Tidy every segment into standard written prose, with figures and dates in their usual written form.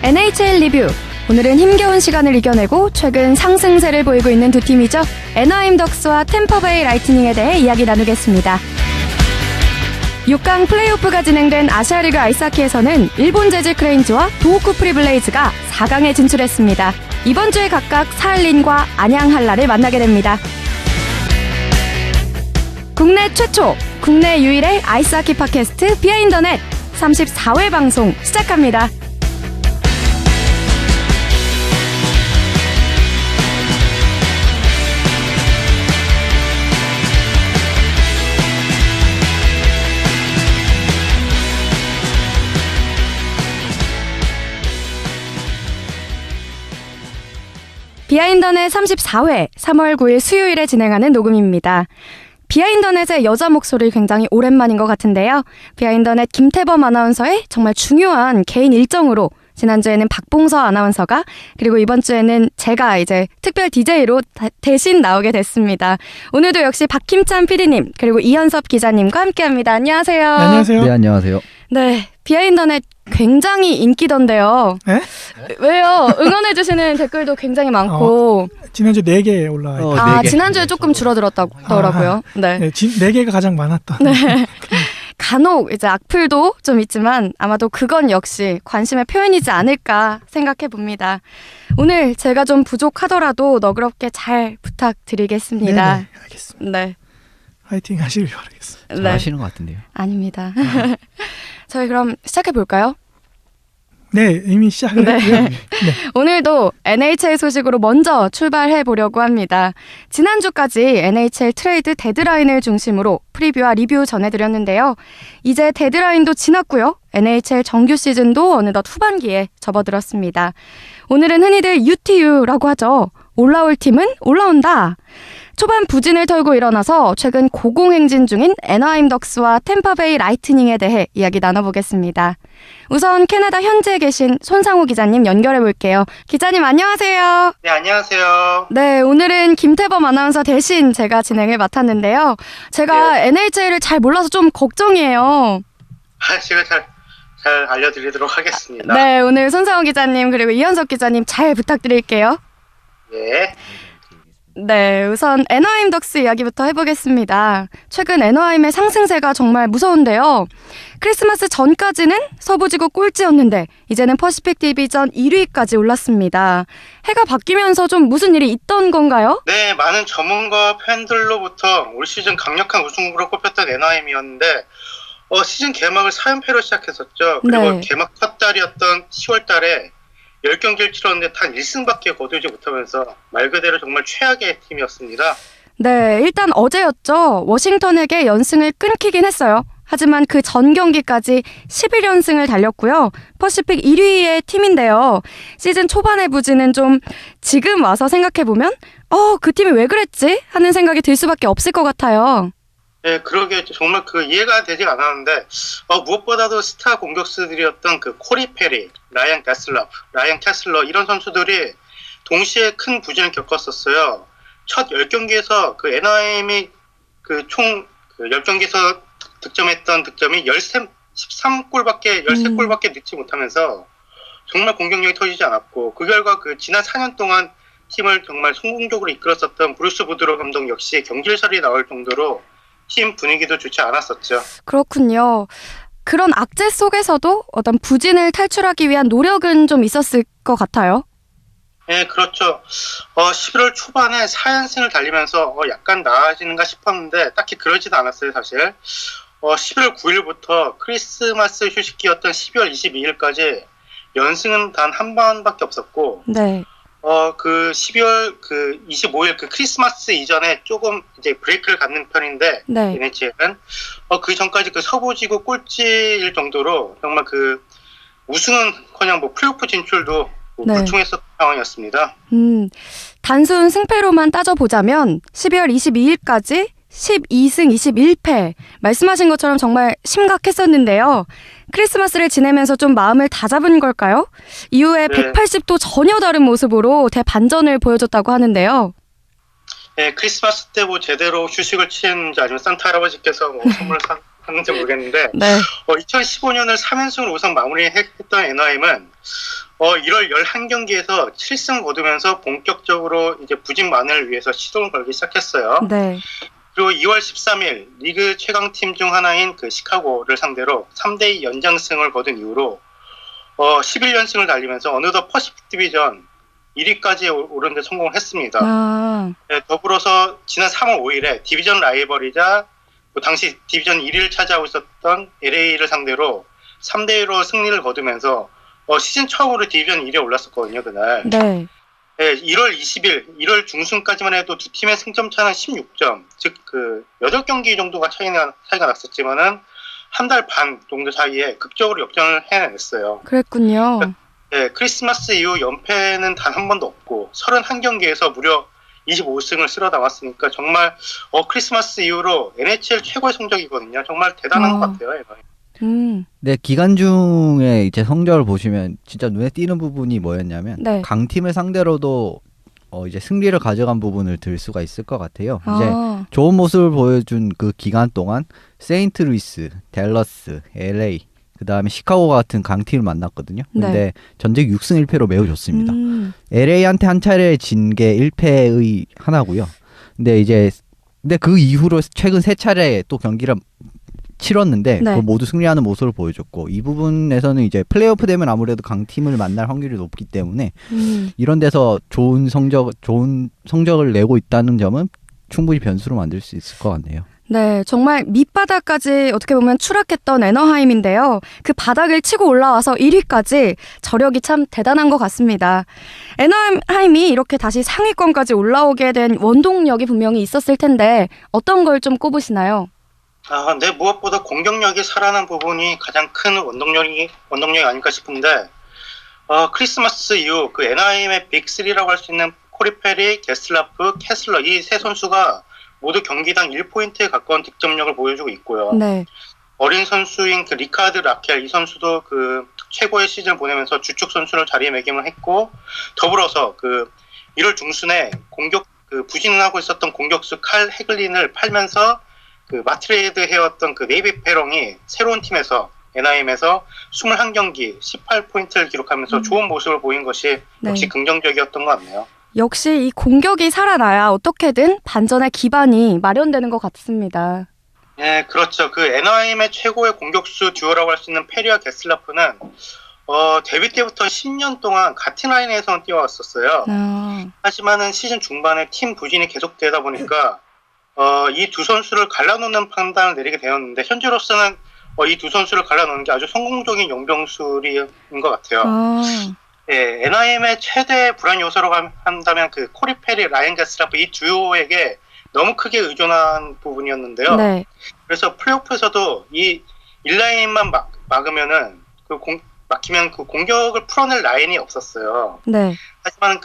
NHL 리뷰. 오늘은 힘겨운 시간을 이겨내고 최근 상승세를 보이고 있는 두 팀이죠. 애너하임 덕스와 템퍼베이 라이트닝에 대해 이야기 나누겠습니다. 6강 플레이오프가 진행된 아시아리그 아이스하키에서는 일본 재즈 크레인즈와 도호쿠 프리블레이즈가 4강에 진출했습니다. 이번 주에 각각 사할린과 안양 한라를 만나게 됩니다. 국내 최초, 국내 유일의 아이스하키 팟캐스트 비하인더넷 34회 방송 시작합니다. 비하인더넷 34회 3월 9일 수요일에 진행하는 녹음입니다. 비하인더넷의 여자 목소리 굉장히 오랜만인 것 같은데요. 비하인더넷 김태범 아나운서의 정말 중요한 개인 일정으로 지난주에는 박봉서 아나운서가 그리고 이번 주에는 제가 이제 특별 DJ로 대신 나오게 됐습니다. 오늘도 역시 박힘찬 PD님 그리고 이현섭 기자님과 함께합니다. 안녕하세요. 안녕하세요. 네, 안녕하세요. 네, 비하인더넷 굉장히 인기던데요. 네? 왜요? 응원해주시는 댓글도 굉장히 많고. 지난주 4개 올라와요. 4개. 지난주에 조금 줄어들었더라고요. 네. 네, 4개가 가장 많았던. 네. 간혹 이제 악플도 좀 있지만 아마도 그건 역시 관심의 표현이지 않을까 생각해 봅니다. 오늘 제가 좀 부족하더라도 너그럽게 잘 부탁드리겠습니다. 네, 알겠습니다. 네. 화이팅 하시길 바라겠습니다. 네. 잘하시는 것 같은데요. 아닙니다. 저희 그럼 시작해 볼까요? 네, 이미 시작을 네. 했고요. 네. 오늘도 NHL 소식으로 먼저 출발해 보려고 합니다. 지난주까지 NHL 트레이드 데드라인을 중심으로 프리뷰와 리뷰 전해드렸는데요. 이제 데드라인도 지났고요. NHL 정규 시즌도 어느덧 후반기에 접어들었습니다. 오늘은 흔히들 UTU라고 하죠. 올라올 팀은 올라온다. 초반 부진을 털고 일어나서 최근 고공행진 중인 애너하임 덕스와 템퍼베이 라이트닝에 대해 이야기 나눠보겠습니다. 우선 캐나다 현지에 계신 손상호 기자님 연결해 볼게요. 기자님 안녕하세요. 네, 안녕하세요. 네, 오늘은 김태범 아나운서 대신 제가 진행을 맡았는데요. 제가 NHL을 잘 몰라서 좀 걱정이에요. 제가 잘 알려드리도록 하겠습니다. 네, 오늘 손상호 기자님 그리고 이현석 기자님 잘 부탁드릴게요. 네. 네, 우선 애너하임 덕스 이야기부터 해보겠습니다. 최근 애너하임의 상승세가 정말 무서운데요. 크리스마스 전까지는 서부지구 꼴찌였는데 이제는 퍼시픽 디비전 1위까지 올랐습니다. 해가 바뀌면서 좀 무슨 일이 있던 건가요? 네, 많은 전문가 팬들로부터 올 시즌 강력한 우승 후보로 꼽혔던 애너하임이었는데 시즌 개막을 4연패로 시작했었죠. 그리고 네. 개막 첫 달이었던 10월 달에 10경기를 치렀는데 단 1승밖에 거두지 못하면서 말 그대로 정말 최악의 팀이었습니다. 네, 일단 어제였죠. 워싱턴에게 연승을 끊기긴 했어요. 하지만 그 전 경기까지 11연승을 달렸고요. 퍼시픽 1위의 팀인데요. 시즌 초반의 부진은 좀 지금 와서 생각해보면 그 팀이 왜 그랬지? 하는 생각이 들 수밖에 없을 것 같아요. 네, 그러게 정말 이해가 되지가 않았는데 무엇보다도 스타 공격수들이었던 코리 페리, 라이언 캐슬러 이런 선수들이 동시에 큰 부진을 겪었었어요. 첫 10경기에서 애너하임이 총 10경기에서 득점했던 득점이 13골밖에 넣지 못하면서 정말 공격력이 터지지 않았고 그 결과 지난 4년 동안 팀을 정말 성공적으로 이끌었었던 브루스 보드로 감독 역시 경질설이 나올 정도로 팀 분위기도 좋지 않았었죠. 그렇군요. 그런 악재 속에서도 어떤 부진을 탈출하기 위한 노력은 좀 있었을 것 같아요. 네, 그렇죠. 11월 초반에 4연승을 달리면서 약간 나아지는가 싶었는데 딱히 그러지도 않았어요, 사실. 11월 9일부터 크리스마스 휴식기였던 12월 22일까지 연승은 단 한 번밖에 없었고 네. 12월 25일 크리스마스 이전에 조금 이제 브레이크를 갖는 편인데, 네. NHL은 그 전까지 서부지구 꼴찌일 정도로 정말 우승은커녕 플레이오프 진출도 네. 무충했었던 상황이었습니다. 단순 승패로만 따져보자면 12월 22일까지 12승 21패 말씀하신 것처럼 정말 심각했었는데요. 크리스마스를 지내면서 좀 마음을 다잡은 걸까요? 이후에 네. 180도 전혀 다른 모습으로 대반전을 보여줬다고 하는데요. 네, 크리스마스 때 제대로 휴식을 취했는지 아니면 산타 할아버지께서 선물을 샀는지 모르겠는데 네. 2015년을 3연승으로 우선 마무리했던 애너하임은 1월 11경기에서 7승 거두면서 본격적으로 이제 부진만을 위해서 시동을 걸기 시작했어요. 네. 그리고 2월 13일 리그 최강팀 중 하나인 그 시카고를 상대로 3대2 연장승을 거둔 이후로 11연승을 달리면서 어느덧 퍼시픽 디비전 1위까지 오른 데 성공을 했습니다. 아, 네, 더불어서 지난 3월 5일에 디비전 라이벌이자 당시 디비전 1위를 차지하고 있었던 LA를 상대로 3대1로 승리를 거두면서 시즌 처음으로 디비전 1위에 올랐었거든요, 그날. 네. 네, 1월 20일, 1월 중순까지만 해도 두 팀의 승점 차는 16점, 즉, 8경기 정도가 차이가 났었지만은 한 달 반 정도 사이에 극적으로 역전을 해냈어요. 그랬군요. 네, 크리스마스 이후 연패는 단 한 번도 없고 31경기에서 무려 25승을 쓸어 담았으니까 정말 크리스마스 이후로 NHL 최고의 성적이거든요. 정말 대단한 것 같아요. 이거. 네, 기간 중에 이제 성적을 보시면 진짜 눈에 띄는 부분이 뭐였냐면 네. 강팀을 상대로도 이제 승리를 가져간 부분을 들 수가 있을 것 같아요. 이제 아, 좋은 모습을 보여준 그 기간 동안 세인트루이스, 댈러스, LA, 그 다음에 시카고 같은 강팀을 만났거든요. 근데 네. 전적 6승 1패로 매우 좋습니다. LA한테 한 차례 진 게 1패의 하나고요. 근데 그 이후로 최근 3차례 또 경기를 치렀는데 네. 그걸 모두 승리하는 모습을 보여줬고, 이 부분에서는 이제 플레이오프 되면 아무래도 강팀을 만날 확률이 높기 때문에 이런 데서 좋은 성적을 내고 있다는 점은 충분히 변수로 만들 수 있을 것 같네요. 네, 정말 밑바닥까지 어떻게 보면 추락했던 애너하임인데요. 그 바닥을 치고 올라와서 1위까지 저력이 참 대단한 것 같습니다. 애너하임이 이렇게 다시 상위권까지 올라오게 된 원동력이 분명히 있었을 텐데 어떤 걸 좀 꼽으시나요? 네, 무엇보다 공격력이 살아난 부분이 가장 큰 원동력이 아닐까 싶은데, 크리스마스 이후 그 NIM의 빅3라고 할 수 있는 코리 페리, 게슬라프, 캐슬러 이 세 선수가 모두 경기당 1포인트에 가까운 득점력을 보여주고 있고요. 네. 어린 선수인 그 리카드 라켈 이 선수도 그 최고의 시즌을 보내면서 주축 선수를 자리매김을 했고, 더불어서 그 1월 중순에 부진을 하고 있었던 공격수 칼 해글린을 팔면서 그 마트레이드 해왔던 그 네이비 페롱이 새로운 팀에서 NIM에서 21경기 18포인트를 기록하면서 좋은 모습을 보인 것이 역시 네. 긍정적이었던 것 같네요. 역시 이 공격이 살아나야 어떻게든 반전의 기반이 마련되는 것 같습니다. 네, 그렇죠. 그 NIM의 최고의 공격수 듀오라고 할 수 있는 페리와 게슬라프는 데뷔 때부터 10년 동안 같은 라인에서 뛰어왔었어요. 하지만은 시즌 중반에 팀 부진이 계속되다 보니까 이 두 선수를 갈라놓는 판단을 내리게 되었는데, 현재로서는 이 두 선수를 갈라놓는 게 아주 성공적인 용병술인 것 같아요. 예, NIM의 최대 불안 요소라고 한다면 그 코리 페리, 라이언 게스라프 이 듀오에게 너무 크게 의존한 부분이었는데요. 네. 그래서 플레이오프에서도 이 1라인만 막으면은 막히면 그 공격을 풀어낼 라인이 없었어요. 네. 하지만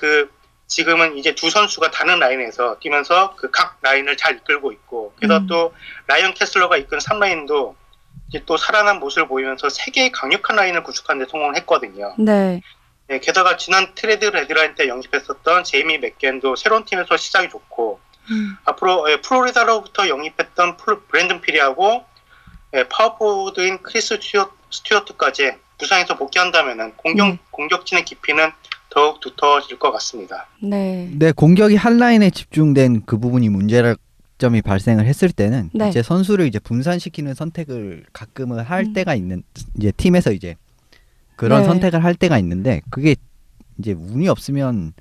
지금은 이제 두 선수가 다른 라인에서 뛰면서 그 각 라인을 잘 이끌고 있고, 그래서 또 라이언 캐슬러가 이끈 3라인도 이제 또 살아난 모습을 보이면서 세 개의 강력한 라인을 구축하는 데 성공했거든요. 네. 네, 게다가 지난 트레이드 레드라인 때 영입했었던 제이미 맥겐도 새로운 팀에서 시작이 좋고, 앞으로 플로리다로부터 영입했던 브랜든 피리하고 파워포워드인 크리스 스튜어트까지 부상에서 복귀한다면은 공격진의 깊이는 더욱 두터워질 것 같습니다. 네. 네, 공격이 한 라인에 집중된 그 부분이 문제점이 발생을 했을 때는 네. 이제 선수를 이제 분산시키는 선택을 가끔은 할 때가 있는, 이제 팀에서 이제 그런 네. 선택을 할 때가 있는데, 그게 이제 운이 없으면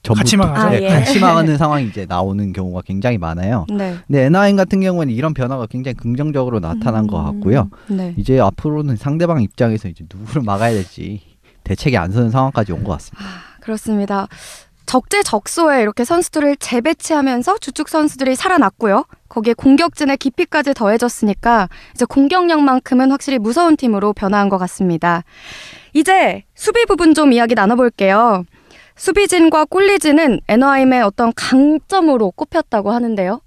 전부 같이 망하죠. 아, 예. 같이 망하는 상황이 이제 나오는 경우가 굉장히 많아요. 네. 근데 NIM 같은 경우에는 이런 변화가 굉장히 긍정적으로 나타난 것 같고요. 네. 이제 앞으로는 상대방 입장에서 이제 누구를 막아야 될지 대책이 안 서는 상황까지 온 것 같습니다. 그렇습니다. 적재적소에 이렇게 선수들을 재배치하면서 주축 선수들이 살아났고요. 거기에 공격진의 깊이까지 더해졌으니까 이제 공격력만큼은 확실히 무서운 팀으로 변화한 것 같습니다. 이제 수비 부분 좀 이야기 나눠볼게요. 수비진과 골리진은 NIM의 어떤 강점으로 꼽혔다고 하는데요.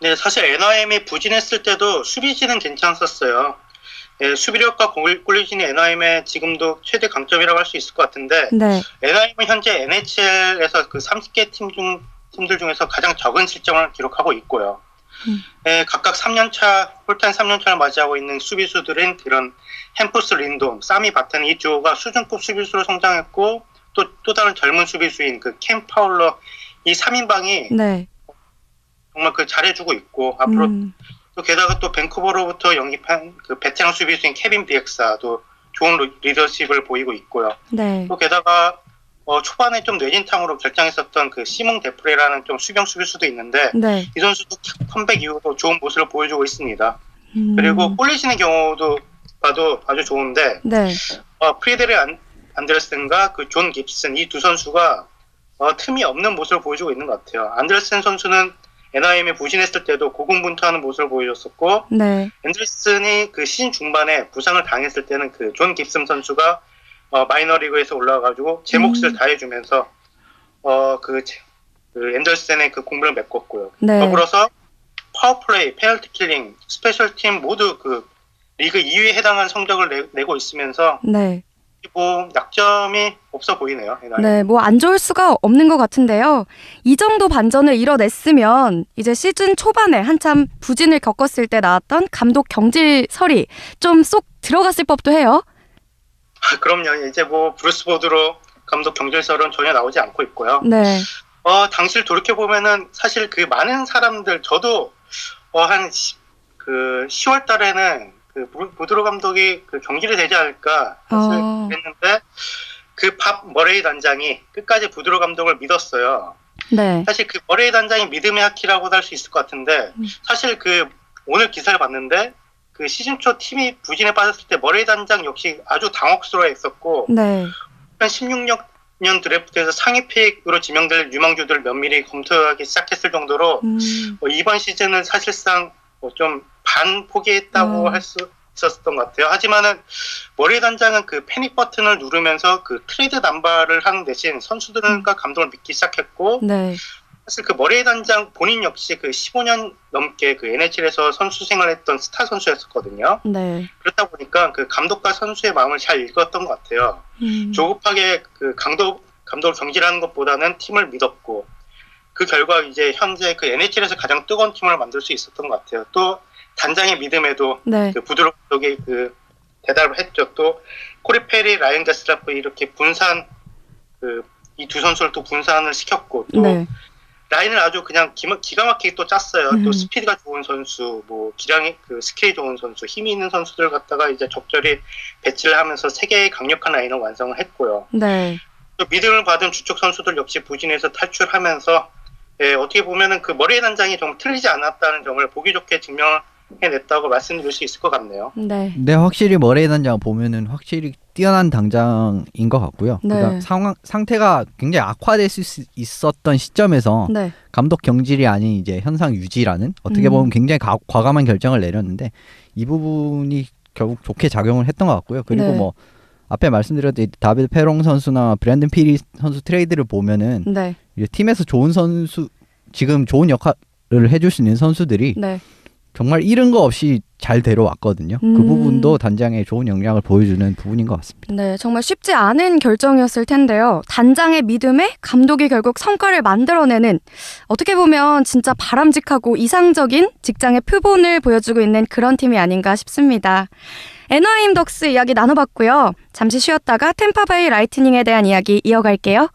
네, 사실 NIM이 부진했을 때도 수비진은 괜찮았었어요. 예, 수비력과 골리진이 NIM의 지금도 최대 강점이라고 할 수 있을 것 같은데, 네. NIM은 현재 NHL에서 그 30개 팀들 중에서 가장 적은 실점을 기록하고 있고요. 각각 3년차 홀타임 3년차를 맞이하고 있는 수비수들인 이런 햄프스 린돔, 사미 바튼 이 듀오가 수준급 수비수로 성장했고 또 다른 젊은 수비수인 그 캠 파울러 이 3인방이 네. 정말 그 잘해주고 있고 앞으로 또 게다가 또 밴쿠버로부터 영입한 그 베테랑 수비수인 케빈 비엑사도 좋은 리더십을 보이고 있고요. 네. 또 게다가 초반에 좀 뇌진탕으로 결정했었던 그 시몽 데프레라는 좀 수비형 수비수도 있는데 네. 이 선수도 컴백 이후로 좋은 모습을 보여주고 있습니다. 그리고 폴리신의 경우도 봐도 아주 좋은데 네. 프리데르 안데르센과 그 존 깁슨 이 두 선수가 틈이 없는 모습을 보여주고 있는 것 같아요. 안데르센 선수는 NIM에 부진했을 때도 고군분투하는 모습을 보여줬었고 네. 앤더슨이 그 시즌 중반에 부상을 당했을 때는 그 존 깁슨 선수가 마이너리그에서 올라와가지고 제 몫을 다해주면서 그 앤더슨의 그 공백을 메꿨고요. 네. 더불어서 파워플레이, 페널티 킬링, 스페셜팀 모두 그 리그 2위에 해당하는 성적을 내고 있으면서 네. 뭐 약점이 없어 보이네요. 네, 뭐 안 좋을 수가 없는 것 같은데요. 이 정도 반전을 이뤄냈으면 이제 시즌 초반에 한참 부진을 겪었을 때 나왔던 감독 경질설이 좀 쏙 들어갔을 법도 해요. 그럼요. 이제 뭐 브루스 보드로 감독 경질설은 전혀 나오지 않고 있고요. 네. 당시를 돌이켜보면은 사실 그 많은 사람들, 저도 한 10월 달에는 그 보드로 감독이 그 경질이 되지 않을까 사실 그랬는데 그 밥 머레이 단장이 끝까지 보드로 감독을 믿었어요. 네. 사실 그 머레이 단장이 믿음의 하키라고도 할 수 있을 것 같은데 사실 그 오늘 기사를 봤는데 그 시즌 초 팀이 부진에 빠졌을 때 머레이 단장 역시 아주 당혹스러워했었고 네. 2016년 드래프트에서 상위 픽으로 지명될 유망주들을 면밀히 검토하기 시작했을 정도로 이번 시즌은 사실상 좀 반 포기했다고 할 수 있었던 것 같아요. 하지만은 머레이 단장은 그 패닉 버튼을 누르면서 그 트레이드 남발을 하는 대신 선수들과 감독을 믿기 시작했고 네. 사실 그 머레이 단장 본인 역시 그 15년 넘게 그 NHL에서 선수 생활했던 스타 선수였었거든요. 네. 그렇다 보니까 그 감독과 선수의 마음을 잘 읽었던 것 같아요. 조급하게 그 감독을 경질하는 것보다는 팀을 믿었고 그 결과 이제 현재 그 NHL에서 가장 뜨거운 팀을 만들 수 있었던 것 같아요. 또 단장의 믿음에도 네. 그 부드러운 감독이 그 대답을 했죠. 또 코리 페리, 라이언 데스라프 이렇게 분산 그 이 두 선수를 또 분산을 시켰고 또 네. 라인을 아주 그냥 기가 막히게 또 짰어요. 또 스피드가 좋은 선수, 뭐 기량이 그 스킬이 좋은 선수, 힘이 있는 선수들 갖다가 이제 적절히 배치를 하면서 세 개의 강력한 라인을 완성을 했고요. 네. 또 믿음을 받은 주축 선수들 역시 부진에서 탈출하면서 어떻게 보면은 그 머레이 단장이 좀 틀리지 않았다는 점을 보기 좋게 증명해냈다고 말씀드릴 수 있을 것 같네요. 네. 근데 확실히 머레이 단장 보면은 확실히 뛰어난 당장인 것 같고요. 네. 그다음 상태가 굉장히 악화될 수 있었던 시점에서 네. 감독 경질이 아닌 이제 현상 유지라는 어떻게 보면 굉장히 과감한 결정을 내렸는데 이 부분이 결국 좋게 작용을 했던 것 같고요. 그리고 네. 뭐 앞에 말씀드렸듯이 다비드 페롱 선수나 브랜든 피리 선수 트레이드를 보면은 네. 이제 팀에서 좋은 선수 지금 좋은 역할을 해줄 수 있는 선수들이 네. 정말 잃은 거 없이 잘 데려왔거든요. 그 부분도 단장의 좋은 역량을 보여주는 부분인 것 같습니다. 네, 정말 쉽지 않은 결정이었을 텐데요. 단장의 믿음에 감독이 결국 성과를 만들어내는 어떻게 보면 진짜 바람직하고 이상적인 직장의 표본을 보여주고 있는 그런 팀이 아닌가 싶습니다. 애나임 덕스 이야기 나눠봤고요. 잠시 쉬었다가 템파베이 라이트닝에 대한 이야기 이어갈게요.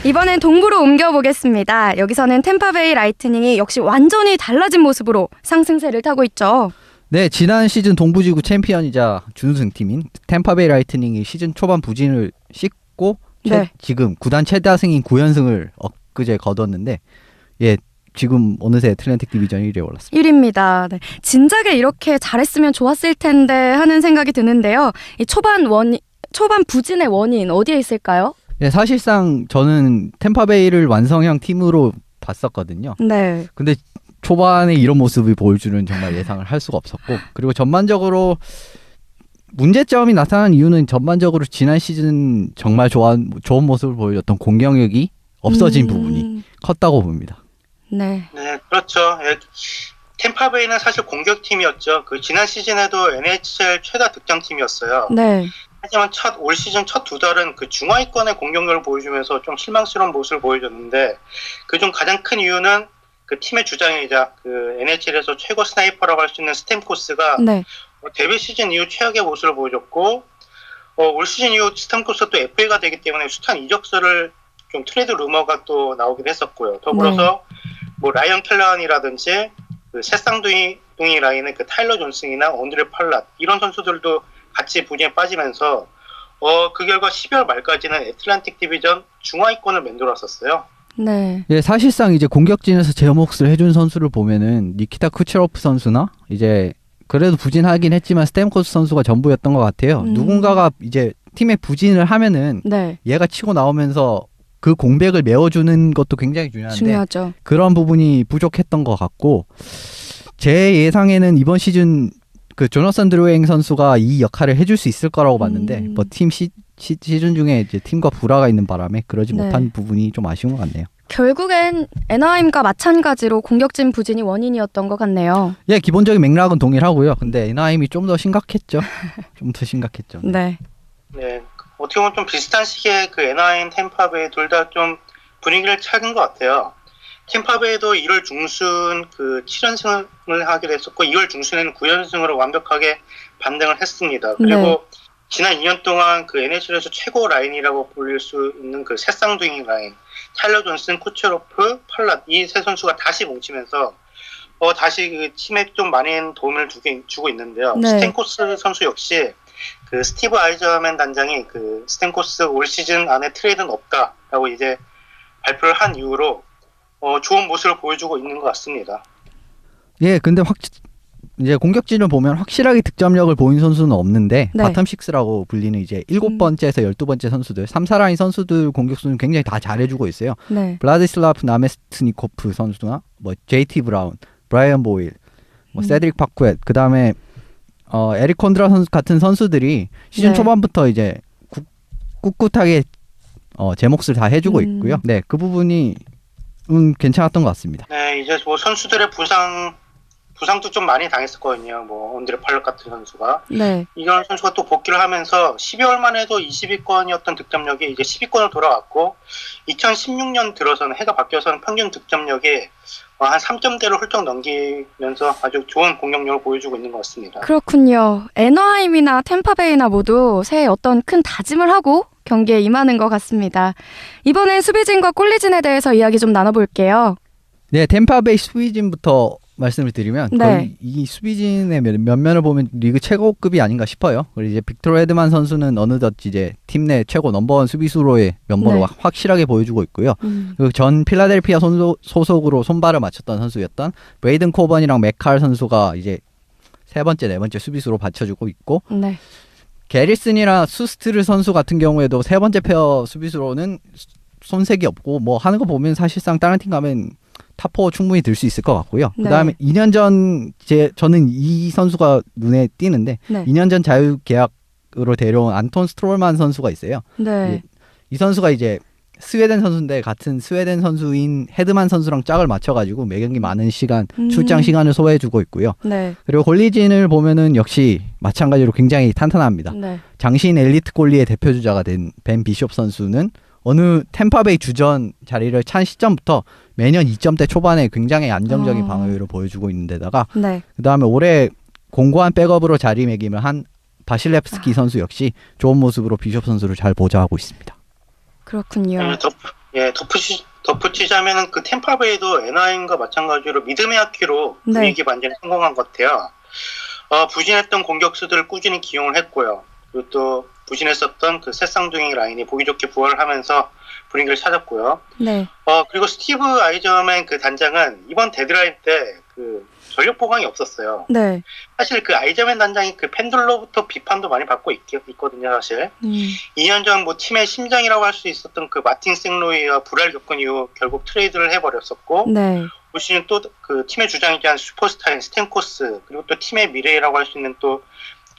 이번엔 동부로 옮겨보겠습니다. 여기서는 템파베이 라이트닝이 역시 완전히 달라진 모습으로 상승세를 타고 있죠. 네, 지난 시즌 동부지구 챔피언이자 준우승팀인 템파베이 라이트닝이 시즌 초반 부진을 씻고 네. 지금 구단 최다승인 9연승을 엊그제 거뒀는데 지금 어느새 애틀랜틱 디비전 1위에 올랐습니다. 1위입니다. 네. 진작에 이렇게 잘했으면 좋았을 텐데 하는 생각이 드는데요. 이 초반 부진의 원인 어디에 있을까요? 네, 사실상 저는 템파베이를 완성형 팀으로 봤었거든요. 네. 근데 초반에 이런 모습을 보여주는 정말 예상을 할 수가 없었고 그리고 전반적으로 문제점이 나타난 이유는 전반적으로 지난 시즌 정말 좋은 모습을 보여줬던 공격력이 없어진 부분이 컸다고 봅니다. 네. 네, 그렇죠. 예, 템파베이는 사실 공격팀이었죠. 그 지난 시즌에도 NHL 최다 득점팀이었어요. 네. 하지만 올 시즌 첫 두 달은 그 중하위권의 공격력을 보여주면서 좀 실망스러운 모습을 보여줬는데 그중 가장 큰 이유는 그 팀의 주장이자 그 NHL에서 최고 스나이퍼라고 할 수 있는 스탬코스가 네. 데뷔 시즌 이후 최악의 모습을 보여줬고 올 시즌 이후 스탬코스가 또 FA가 되기 때문에 숱한 이적설을 좀 트레이드 루머가 또 나오기도 했었고요. 더불어서 뭐 라이언 켈런이라든지 그 새쌍둥이 라인의 그 타일러 존슨이나 온드레 팔랏 이런 선수들도 같이 부진에 빠지면서 그 결과 12월 말까지는 애틀랜틱 디비전 중하위권을 맴돌았었어요. 네. 예, 사실상 이제 공격진에서 제 몫을 해준 선수를 보면은 니키타 쿠체로프 선수나 이제 그래도 부진하긴 했지만 스탬코스 선수가 전부였던 것 같아요. 누군가가 이제 팀에 부진을 하면은 네. 얘가 치고 나오면서 그 공백을 메워주는 것도 굉장히 중요한데 중요하죠. 그런 부분이 부족했던 것 같고 제 예상에는 이번 시즌 그 조너선 드로잉 선수가 이 역할을 해줄 수 있을 거라고 봤는데 뭐 팀 시즌 중에 이제 팀과 불화가 있는 바람에 그러지 네. 못한 부분이 좀 아쉬운 것 같네요. 결국엔 애나하임과 마찬가지로 공격진 부진이 원인이었던 것 같네요. 예, 기본적인 맥락은 동일하고요. 근데 에나임이 좀 더 심각했죠. 좀 더 심각했죠. 네. 네, 어떻게 보면 좀 비슷한 시기에 그 NIN, 템파베이 둘 다 좀 분위기를 찾은 것 같아요. 템파베이도 1월 중순 그 7연승을 하게 됐었고 2월 중순에는 9연승으로 완벽하게 반등을 했습니다. 그리고 네. 지난 2년 동안 그 NHL에서 최고 라인이라고 불릴 수 있는 그 새 쌍둥이 라인 타일러 존슨, 쿠체로프, 팔랏 이 세 선수가 다시 뭉치면서 다시 그 팀에 좀 많은 도움을 주고 있는데요. 네. 스탠코스 선수 역시 그 스티브 아이저맨 단장이 그 스탠코스 올 시즌 안에 트레이드는 없다라고 이제 발표를 한 이후로 좋은 모습을 보여주고 있는 것 같습니다. 예, 근데 이제 공격진을 보면 확실하게 득점력을 보인 선수는 없는데 네. 바텀 6라고 불리는 이제 7번째에서 12번째 선수들 3, 4라인 선수들 공격수는 굉장히 다 잘해주고 있어요. 네. 블라디슬라프 나메스트니코프 선수나 뭐 JT 브라운, 브라이언 보일, 뭐 세드릭 파쿠엣, 그 다음에 에릭 콘드라 선수 같은 선수들이 시즌 네. 초반부터 이제 꿋꿋하게 제 몫을 다 해주고 있고요. 네, 그 부분이 괜찮았던 것 같습니다. 네, 이제 뭐 선수들의 부상도 좀 많이 당했었거든요. 뭐 온드레 팔럿 같은 선수가 네. 이런 선수가 또 복귀를 하면서 12월만 해도 20위권이었던 득점력이 이제 10위권으로 돌아왔고 2016년 들어서는 해가 바뀌어서는 평균 득점력이 한 3점대를 훌쩍 넘기면서 아주 좋은 공격력을 보여주고 있는 것 같습니다. 그렇군요. 애너하임이나 템파베이나 모두 새해 어떤 큰 다짐을 하고 경기에 임하는 것 같습니다. 이번엔 수비진과 골리진에 대해서 이야기 좀 나눠볼게요. 네, 템파베이 수비진부터 말씀을 드리면 네. 거의 이 수비진의 면면을 보면 리그 최고급이 아닌가 싶어요. 그리고 이제 빅토르 헤드만 선수는 어느덧 이제 팀 내 최고 넘버원 수비수로의 면모를 네. 확실하게 보여주고 있고요. 그리고 전 필라델피아 소속으로 손발을 맞췄던 선수였던 브레이든 코번이랑 맥칼 선수가 이제 세 번째, 네 번째 수비수로 받쳐주고 있고 네. 게리슨이랑 수스트르 선수 같은 경우에도 세 번째 페어 수비수로는 손색이 없고 뭐 하는 거 보면 사실상 다른 팀 가면 탑4 충분히 들 수 있을 것 같고요. 네. 그다음에 2년 전 저는 이 선수가 눈에 띄는데 네. 2년 전 자유 계약으로 데려온 안톤 스트롤만 선수가 있어요. 네. 이 선수가 이제 스웨덴 선수인데 같은 스웨덴 선수인 헤드만 선수랑 짝을 맞춰가지고 매 경기 많은 시간 출장 시간을 소화해주고 있고요. 네. 그리고 골리진을 보면은 역시 마찬가지로 굉장히 탄탄합니다. 네. 장신 엘리트 골리의 대표 주자가 된 벤 비숍 선수는 어느 템파베이 주전 자리를 찬 시점부터 매년 2점대 초반에 굉장히 안정적인 방어율을 보여주고 있는 데다가 네. 그다음에 올해 공고한 백업으로 자리매김을 한 바실레프스키 선수 역시 좋은 모습으로 비숍 선수를 잘 보좌하고 있습니다. 그렇군요. 덧붙이자면은 그 템파베이도 NIN과 마찬가지로 믿음의 악기로 네. 분위기 반전에 성공한 것 같아요. 부진했던 공격수들을 꾸준히 기용을 했고요. 그리고 또 부진했었던 그 새쌍둥이 라인이 보기 좋게 부활을 하면서 분위기를 찾았고요. 네. 그리고 스티브 아이저맨 그 단장은 이번 데드라인 때 그 전력 보강이 없었어요. 네. 사실 그 아이저맨 단장이 그 팬들로부터 비판도 많이 받고 있거든요, 사실. 2년 전 뭐 팀의 심장이라고 할 수 있었던 그 마틴 생로이와 불화를 겪은 이후 결국 트레이드를 해버렸었고, 네. 올 시즌 또 그 팀의 주장이자 슈퍼스타인 스탠코스, 그리고 또 팀의 미래라고 할 수 있는 또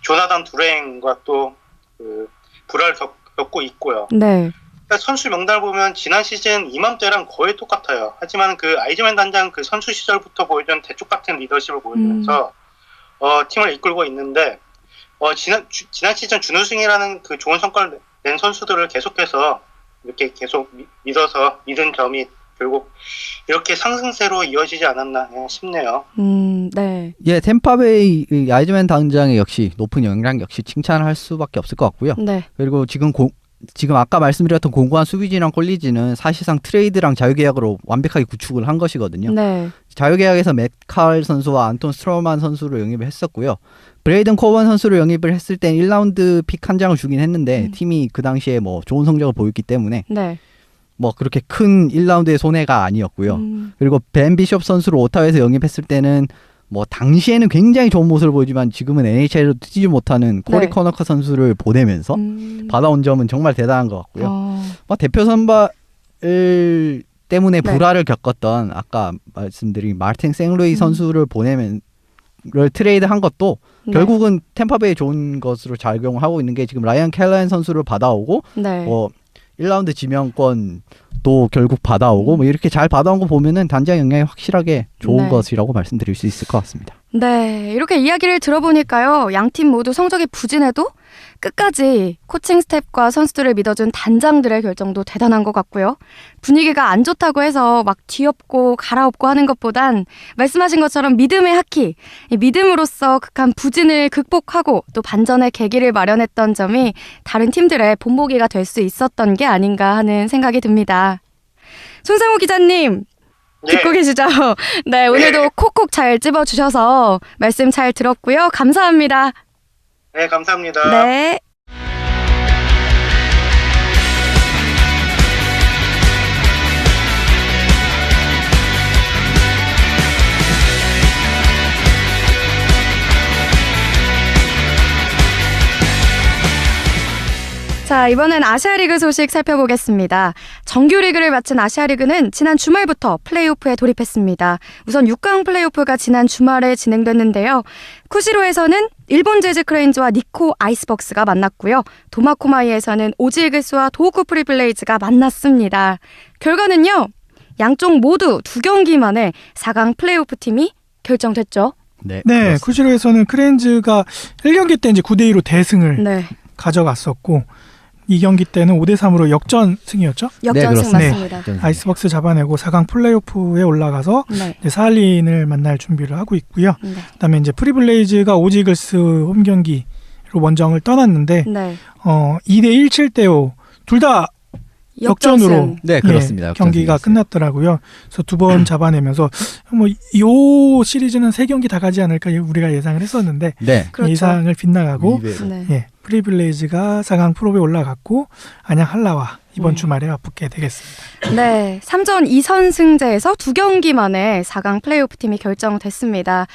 조나단 두레잉과 또 그 불화를 겪고 있고요. 네. 선수 명단을 보면 지난 시즌 이맘때랑 거의 똑같아요. 하지만 그 아이즈맨 단장 그 선수 시절부터 보여준 대쪽 같은 리더십을 보여주면서 팀을 이끌고 있는데 지난 시즌 준우승이라는 그 좋은 성과를 낸 선수들을 계속해서 이렇게 계속 믿어서 믿은 점이 결국 이렇게 상승세로 이어지지 않았나 싶네요. 네. 예, 템파베이 이 아이즈맨 당장의 역시 높은 영향력 역시 칭찬할 수밖에 없을 것 같고요. 네. 그리고 지금 아까 말씀드렸던 공고한 수비진이랑 콜리지는 사실상 트레이드랑 자유계약으로 완벽하게 구축을 한 것이거든요. 네. 자유계약에서 맷칼 선수와 안톤 스트로만 선수를 영입을 했었고요. 브레이든 코번 선수를 영입을 했을 땐 1라운드 픽 한 장을 주긴 했는데 팀이 그 당시에 뭐 좋은 성적을 보였기 때문에 네. 뭐 그렇게 큰 1라운드의 손해가 아니었고요. 그리고 벤 비숍 선수를 오타와에서 영입했을 때는 뭐 당시에는 굉장히 좋은 모습을 보이지만 지금은 NHL에도 뛰지 못하는 코리 네. 커너커 선수를 보내면서 받아온 점은 정말 대단한 것 같고요. 뭐 대표 선발 때문에 네. 불화를 겪었던 아까 말씀드린 마르틴 생루이 선수를 보내면 트레이드한 것도 네. 결국은 템파베이에 좋은 것으로 작용하고 있는 게 지금 라이언 켈러한 선수를 받아오고 네. 뭐 1라운드 지명권도 결국 받아오고 뭐 이렇게 잘 받아온 거 보면은 단장 영향이 확실하게 좋은 네. 것이라고 말씀드릴 수 있을 것 같습니다. 네, 이렇게 이야기를 들어보니까요. 양팀 모두 성적이 부진해도 끝까지 코칭 스태프과 선수들을 믿어준 단장들의 결정도 대단한 것 같고요. 분위기가 안 좋다고 해서 막 뒤엎고 갈아엎고 하는 것보단 말씀하신 것처럼 믿음의 하키, 이 믿음으로써 극한 부진을 극복하고 또 반전의 계기를 마련했던 점이 다른 팀들의 본보기가 될 수 있었던 게 아닌가 하는 생각이 듭니다. 손상우 기자님, 듣고 계시죠? 네, 오늘도 콕콕 잘 찝어주셔서 말씀 잘 들었고요. 감사합니다. 네, 감사합니다. 네. 자, 이번엔 아시아리그 소식 살펴보겠습니다. 정규리그를 마친 아시아리그는 지난 주말부터 플레이오프에 돌입했습니다. 우선 6강 플레이오프가 지난 주말에 진행됐는데요. 쿠시로에서는 일본 재즈 크레인즈와 니코 아이스벅스가 만났고요. 도마코마이에서는 오지 이글스와 도호쿠 프리블레이즈가 만났습니다. 결과는요. 양쪽 모두 2경기 만에 4강 플레이오프 팀이 결정됐죠. 네, 네, 그렇습니다. 쿠시로에서는 크레인즈가 1경기 때 이제 9대2로 대승을 네. 가져갔었고 2경기 때는 5대3으로 역전승이었죠. 역전승 네, 맞습니다. 아이스벅스 잡아내고 4강 플레이오프에 올라가서 네. 이제 사할린을 만날 준비를 하고 있고요. 네. 그다음에 이제 프리블레이즈가 오지 이글스 홈 경기로 원정을 떠났는데 네. 2대1 7대5 둘 다 역전으로 역전승. 네, 그렇습니다. 예, 경기가 역전승이었어요. 끝났더라고요. 그래서 2번 잡아내면서 뭐 이 시리즈는 3경기 다 가지 않을까 우리가 예상을 했었는데 네. 그렇죠. 예상을 빗나가고 의외로. 네. 예, 프리블레이즈가 4강 프로에 올라갔고 안양 한라와 이번 네. 주말에 맞붙게 되겠습니다. 네, 3전 2선승제에서 2경기 만에 4강 플레이오프 팀이 결정됐습니다.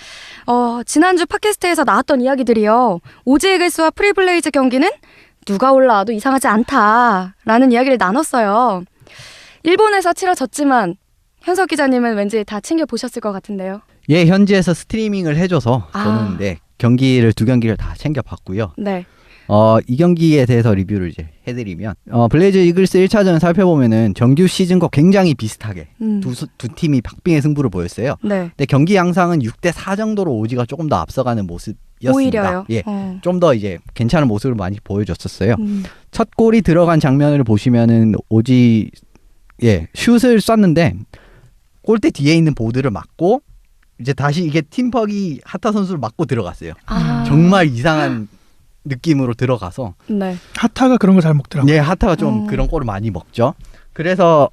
지난주 팟캐스트에서 나왔던 이야기들이요. 오지 이글스와 프리블레이즈 경기는 누가 올라와도 이상하지 않다라는 이야기를 나눴어요. 일본에서 치러졌지만 현석 기자님은 왠지 다 챙겨보셨을 것 같은데요. 예, 현지에서 스트리밍을 해줘서 저는 네, 경기를 2경기를 다 챙겨봤고요. 네. 이 경기에 대해서 리뷰를 이제 해드리면 블레이즈 이글스 1차전을 살펴보면은 정규 시즌과 굉장히 비슷하게 두 팀이 박빙의 승부를 보였어요. 네. 근데 경기 양상은 6대4 정도로 오지가 조금 더 앞서가는 모습이었습니다. 오히려요. 예, 좀 더 이제 괜찮은 모습을 많이 보여줬었어요. 음. 첫 골이 들어간 장면을 보시면은 오지 슛을 쐈는데 골대 뒤에 있는 보드를 맞고 이제 다시 이게 팀퍽이 하타 선수를 맞고 들어갔어요. 아. 정말 이상한 느낌으로 들어가서 네. 하타가 그런 거 잘 먹더라고요. 예, 하타가 좀 그런 골을 많이 먹죠. 그래서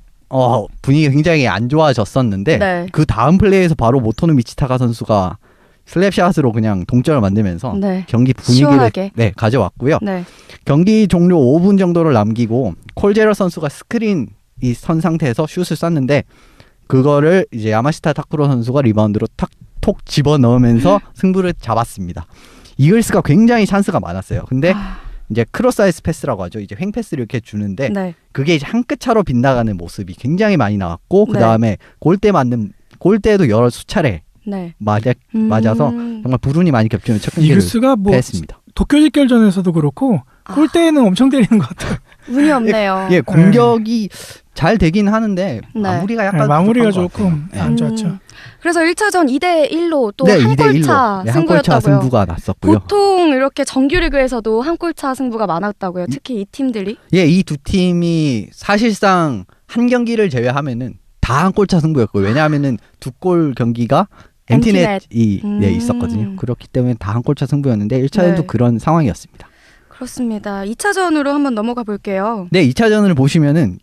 분위기가 굉장히 안 좋아졌었는데 네. 그 다음 플레이에서 바로 모토노 미치타카 선수가 슬랩샷으로 그냥 동점을 만들면서 네. 경기 분위기를 시원하게. 가져왔고요. 네. 경기 종료 5분 정도를 남기고 콜제러 선수가 스크린이 선 상태에서 슛을 쐈는데 그거를 이제 야마시타 타쿠로 선수가 리바운드로 톡 집어 넣으면서 승부를 잡았습니다. 이글스가 굉장히 찬스가 많았어요. 근데 이제 크로스아이스 패스라고 하죠. 이제 횡패스를 이렇게 주는데 네. 그게 이제 한 끗 차로 빗나가는 모습이 굉장히 많이 나왔고 네. 그 다음에 골대도 여러 수차례 네. 맞아서 정말 불운이 많이 겹치는 첫 경기를 이글스가 뭐 패했습니다. 도쿄 직결전에서도 그렇고 골대는 엄청 때리는 것 같아요. 운이 없네요. 예, 공격이 잘 되긴 하는데 네. 마무리가 약간 네, 마무리가 부족한 것 조금 같아요. 안 좋았죠. 그래서 1차전 2대1로 또 네, 한 2대1로. 골차 네, 한 골차 승부였다고요. 승부가 났었고요. 보통 이렇게 정규리그에서도 한 골차 승부가 많았다고요. 특히 이 팀들이. 예, 이 두 팀이 사실상 한 경기를 제외하면은 다 한 골차 승부였고요. 왜냐하면은 두 골 경기가 엔티넷이 네, 있었거든요. 그렇기 때문에 다 한 골차 승부였는데 1차전도 네. 그런 상황이었습니다. 그렇습니다. 2차전으로 한번 넘어가 볼게요. 네, 2차전을 보시면은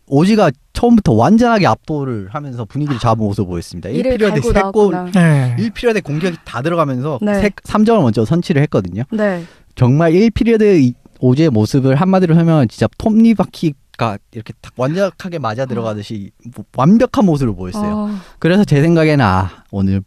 오지가 처음부터 완전하게 압도를 하면서 분위기를 잡은 모습을 보였습니다. 이를 1피리어드 갈고 3골, 나왔구나. 네. 1피리어드에 공격이 다 들어가면서 네. 3점을 먼저 선취를 했거든요. 네. 정말 1피리어드 오지의 모습을 한마디로 설명하면 진짜 톱니바퀴가 이렇게 딱 완벽하게 맞아 들어가듯이 완벽한 모습을 보였어요. 그래서 제 생각에는 오늘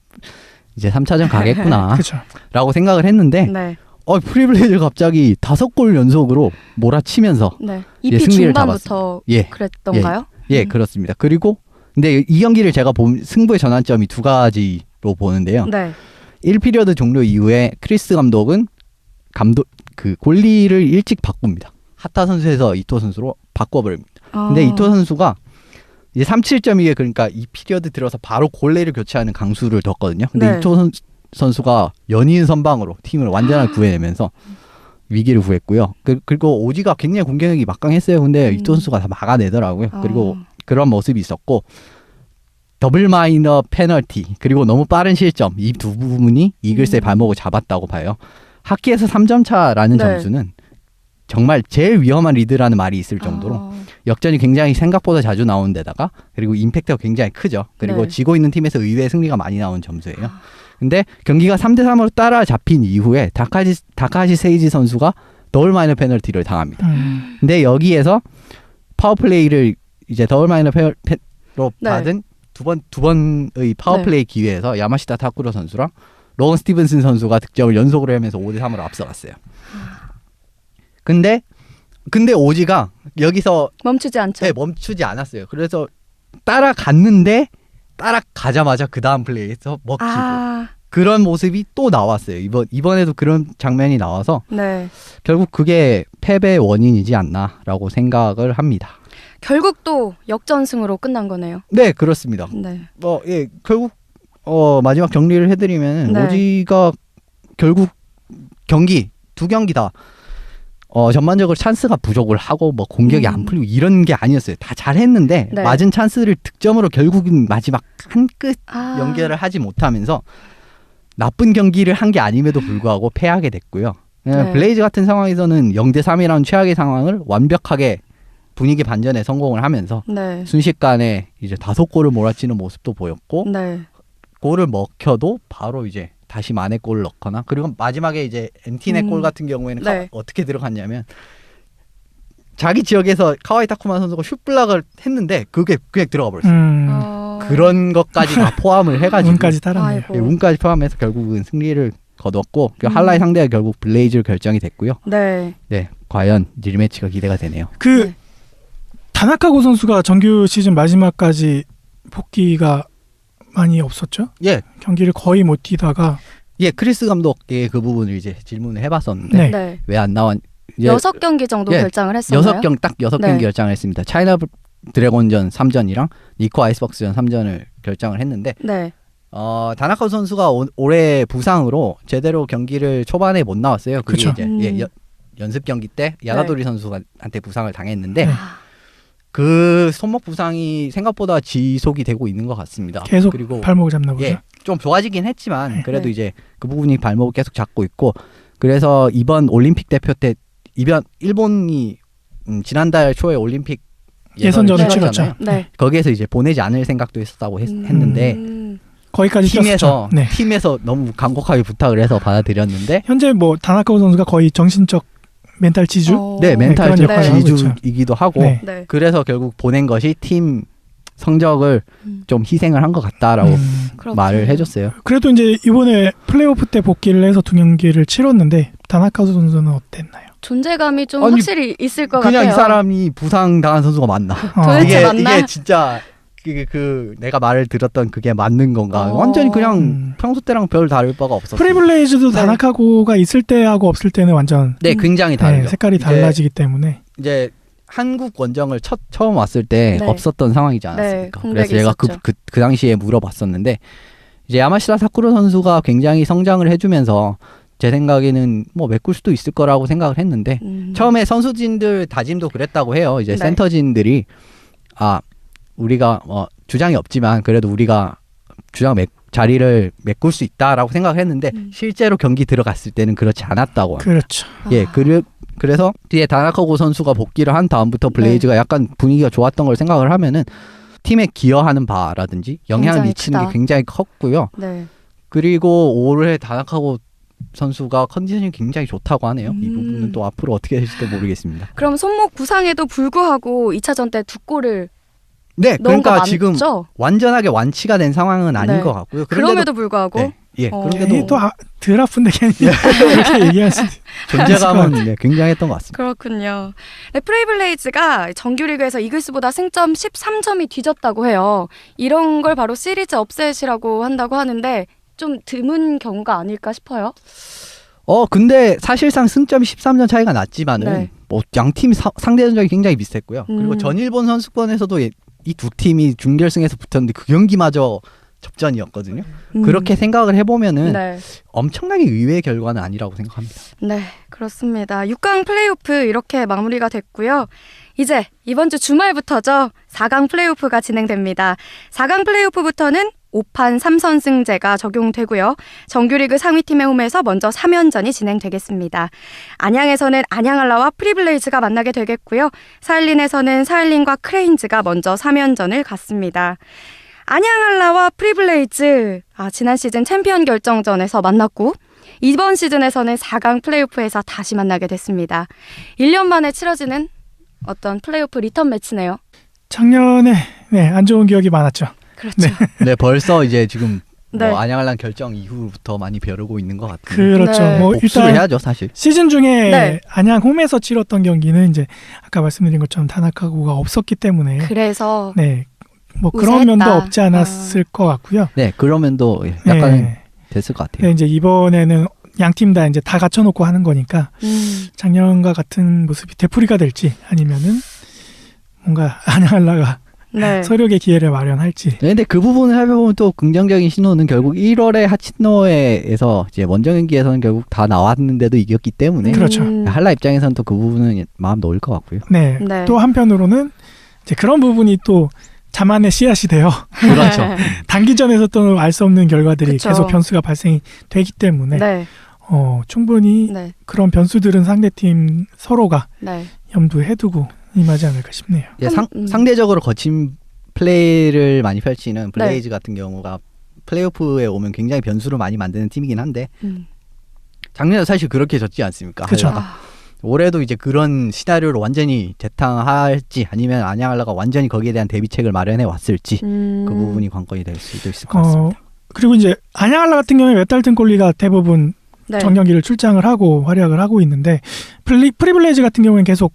이제 3차전 가겠구나 그렇죠. 라고 생각을 했는데 네. 프리블레이즈가 갑자기 5골 연속으로 몰아치면서 네. 예, 2피 승리를 중반부터 예. 그랬던가요? 예, 그렇습니다. 그리고 근데 이 경기를 제가 본 승부의 전환점이 두 가지로 보는데요. 네. 1피리어드 종료 이후에 크리스 감독은 그 골리를 일찍 바꿉니다. 하타 선수에서 이토 선수로 바꿔버립니다. 근데 이토 선수가 이제 3-7점이게 그러니까 이 피리어드 들어서 바로 골레를 교체하는 강수를 뒀거든요. 근데 네. 이토 선수가 연이은 선방으로 팀을 완전하게 구해내면서 위기를 구했고요. 그리고 오지가 굉장히 공격력이 막강했어요. 근데 이토 선수가 다 막아내더라고요. 그리고 그런 모습이 있었고 더블 마이너 페널티 그리고 너무 빠른 실점 이 두 부분이 이글스의 발목을 잡았다고 봐요. 하키에서 3점 차라는 네. 점수는 정말 제일 위험한 리드라는 말이 있을 정도로 역전이 굉장히 생각보다 자주 나오는 데다가 그리고 임팩트가 굉장히 크죠. 그리고 네. 지고 있는 팀에서 의외의 승리가 많이 나온 점수예요. 근데 경기가 3대3으로 따라잡힌 이후에 다카시 세이지 선수가 더블 마이너 페널티를 당합니다. 근데 여기에서 파워플레이를 이제 더블 마이너 페널티로 네. 받은 두 번의 파워플레이 기회에서 야마시타 타쿠로 선수랑 로건 스티븐슨 선수가 득점을 연속으로 하면서 5대3으로 앞서갔어요. 근데 오지가 여기서 멈추지 않죠. 네, 멈추지 않았어요. 그래서 따라갔는데 따라가자마자 그 다음 플레이에서 먹히고 그런 모습이 또 나왔어요. 이번에도 그런 장면이 나와서 네. 결국 그게 패배의 원인이지 않나라고 생각을 합니다. 결국 또 역전승으로 끝난 거네요. 네, 그렇습니다. 네. 예, 결국 마지막 정리를 해드리면 네. 오지가 결국 두 경기 다 전반적으로 찬스가 부족을 하고 뭐 공격이 안 풀리고 이런 게 아니었어요. 다 잘했는데 네. 맞은 찬스를 득점으로 결국은 마지막 한 끝 연결을 하지 못하면서 나쁜 경기를 한 게 아님에도 불구하고 패하게 됐고요. 네. 블레이즈 같은 상황에서는 0대3이라는 최악의 상황을 완벽하게 분위기 반전에 성공을 하면서 네. 순식간에 이제 5골을 몰아치는 모습도 보였고 네. 골을 먹혀도 바로 이제 다시 만회 골을 넣거나 그리고 마지막에 이제 엔티넷 골 같은 경우에는 네. 어떻게 들어갔냐면 자기 지역에서 카와이 타쿠마 선수가 슛블락을 했는데 그게 그냥 들어가 버렸어요. 그런 것까지 다 포함을 해가지고 운까지 따랐네요. 아이고. 예, 운까지 포함해서 결국은 승리를 거뒀고 그 할라의 상대가 결국 블레이즈로 결정이 됐고요. 네. 네, 과연 리매치가 기대가 되네요. 네. 다나카고 선수가 정규 시즌 마지막까지 복귀가 많이 없었죠. 예, 경기를 거의 못 뛰다가 크리스 감독의 그 부분을 이제 질문을 해봤었는데 네. 네. 왜 안 나왔? 6경기 정도 예, 결장을 했었나요? 6경기 네. 결정을 했습니다. 차이나 드래곤전 3전이랑 니코 아이스박스전 3전을 결정을 했는데 네. 다나카 선수가 올해 부상으로 제대로 경기를 초반에 못 나왔어요. 그게 그쵸. 이제 연습 경기 때 야나도리 선수한테 부상을 당했는데 네. 그 손목 부상이 생각보다 지속이 되고 있는 것 같습니다. 계속 그리고 발목을 잡나 보죠. 예, 좀 좋아지긴 했지만 그래도 네. 이제 그 부분이 발목을 계속 잡고 있고 그래서 이번 올림픽 대표 때 일본이 지난달 초에 올림픽 예선전을 치렀잖아요. 치렀죠. 네. 거기에서 이제 보내지 않을 생각도 했었다고 했는데 거기까지 팀에서 뛰었죠. 네. 팀에서 너무 간곡하게 부탁을 해서 받아들였는데 현재 뭐 다나카고 선수가 거의 정신적 멘탈 지주 네 멘탈 그런 역할을 하고 있죠. 지주이기도 하고 네. 네. 그래서 결국 보낸 것이 팀 성적을 좀 희생을 한 것 같다라고 그렇군요. 말을 해줬어요. 그래도 이제 이번에 플레이오프 때 복귀를 해서 두 경기를 치렀는데 다나카고 선수는 어땠나요? 존재감이 좀 아니, 확실히 있을 것 그냥 같아요. 이 사람이 부상 당한 선수가 맞나? 도대체 이게 맞나? 이게 진짜 내가 말을 들었던 그게 맞는 건가? 어. 완전히 그냥 평소 때랑 별 다를 바가 없었어요. 프리블레이즈도 네. 다나카고가 있을 때하고 없을 때는 완전 네, 굉장히 다르죠. 네, 색깔이 이제- 달라지기 때문에 이제 한국 원정을 처음 왔을 때 네. 없었던 상황이지 네, 않았습니까? 공백이 그래서 제가 있었죠. 그 당시에 물어봤었는데 이제 야마시다 사쿠라 선수가 굉장히 성장을 해주면서 제 생각에는 뭐 메꿀 수도 있을 거라고 생각을 했는데 처음에 선수진들 다짐도 그랬다고 해요. 이제 네. 센터진들이 우리가 주장이 없지만 그래도 우리가 자리를 메꿀 수 있다라고 생각을 했는데 실제로 경기 들어갔을 때는 그렇지 않았다고 합니다. 그렇죠. 예, 그래서 뒤에 다나카고 선수가 복귀를 한 다음부터 네. 블레이즈가 약간 분위기가 좋았던 걸 생각을 하면은 팀에 기여하는 바라든지 영향을 굉장히 미치는 크다. 게 굉장히 컸고요. 네. 그리고 올해 다나카고 선수가 컨디션이 굉장히 좋다고 하네요. 이 음. 부분은 또 앞으로 어떻게 될지도 모르겠습니다. 그럼 손목 부상에도 불구하고 2차전 때 2골을 네, 넣은 거 그러니까 맞죠? 지금 완전하게 완치가 된 상황은 아닌 네. 것 같고요. 그럼에도 불구하고 네, 예, 어. 그런데도 괜히 덜 아픈데 괜히 그렇게 얘기할 수 존재감은 네, 굉장했던 것 같습니다. 그렇군요. 네, 프레이블레이즈가 정규리그에서 이글스보다 승점 13점이 뒤졌다고 해요. 이런 걸 바로 시리즈 업셋이라고 한다고 하는데 좀 드문 경우가 아닐까 싶어요. 근데 사실상 승점이 13점 차이가 났지만은 네. 뭐 양팀 상대 전적이 굉장히 비슷했고요. 그리고 음. 전일본 선수권에서도 이 두 팀이 준결승에서 붙었는데 그 경기마저 접전이었거든요. 그렇게 생각을 해보면은 네. 엄청나게 의외의 결과는 아니라고 생각합니다. 네, 그렇습니다. 6강 플레이오프 이렇게 마무리가 됐고요. 이제 이번 주 주말부터죠. 4강 플레이오프가 진행됩니다. 4강 플레이오프부터는 5판 3선승제가 적용되고요. 정규리그 상위팀의 홈에서 먼저 3연전이 진행되겠습니다. 안양에서는 안양알라와 프리블레이즈가 만나게 되겠고요. 사일린에서는 사일린과 크레인즈가 먼저 3연전을 갖습니다. 안양알라와 프리블레이즈 지난 시즌 챔피언 결정전에서 만났고 이번 시즌에서는 4강 플레이오프에서 다시 만나게 됐습니다. 1년 만에 치러지는 어떤 플레이오프 리턴 매치네요. 작년에 안 좋은 기억이 많았죠. 그렇죠. 네, 벌써 이제 지금 네. 뭐 안양알란 결정 이후부터 많이 벼르고 있는 것 같아요. 그렇죠. 네. 뭐 복수를 일단 해야죠, 사실. 시즌 중에 네. 안양 홈에서 치렀던 경기는 이제 아까 말씀드린 것처럼 다나카고가 없었기 때문에 그래서 네. 뭐 우세했다. 그런 면도 없지 않았을 것 같고요. 네, 그러면도 약간 네. 됐을 것 같아요. 네, 이제 이번에는 양 팀 다 이제 다 갖춰놓고 하는 거니까 작년과 같은 모습이 되풀이가 될지 아니면은 뭔가 안양알라가 네. 서력의 기회를 마련할지. 네, 근데 그 부분을 살펴보면 또 긍정적인 신호는 결국 1월에 하치노에에서 이제 원정 경기에서는 결국 다 나왔는데도 이겼기 때문에 그렇죠. 한라 입장에서는 또 그 부분은 마음 놓을 것 같고요. 네. 네. 또 한편으로는 이제 그런 부분이 또 자만의 씨앗이 돼요. 그렇죠. 단기전에서 또 알 수 없는 결과들이 그쵸. 계속 변수가 발생이 되기 때문에 네. 충분히 네. 그런 변수들은 상대팀 서로가 네. 염두에 두고 임하지 않을까 싶네요. 예, 상대적으로 거친 플레이를 많이 펼치는 블레이즈 같은 경우가 플레이오프에 오면 굉장히 변수를 많이 만드는 팀이긴 한데 작년에 사실 그렇게 졌지 않습니까? 그쵸. 한라가. 올해도 이제 그런 시나리오를 완전히 재탕할지 아니면 안양알라가 완전히 거기에 대한 대비책을 마련해 왔을지 그 부분이 관건이 될 수도 있을 것 같습니다. 그리고 이제 안양알라 같은 경우에 웨달튼 콜리가 대부분 네. 정경기를 출장을 하고 활약을 하고 있는데 프리블레이즈 같은 경우는 계속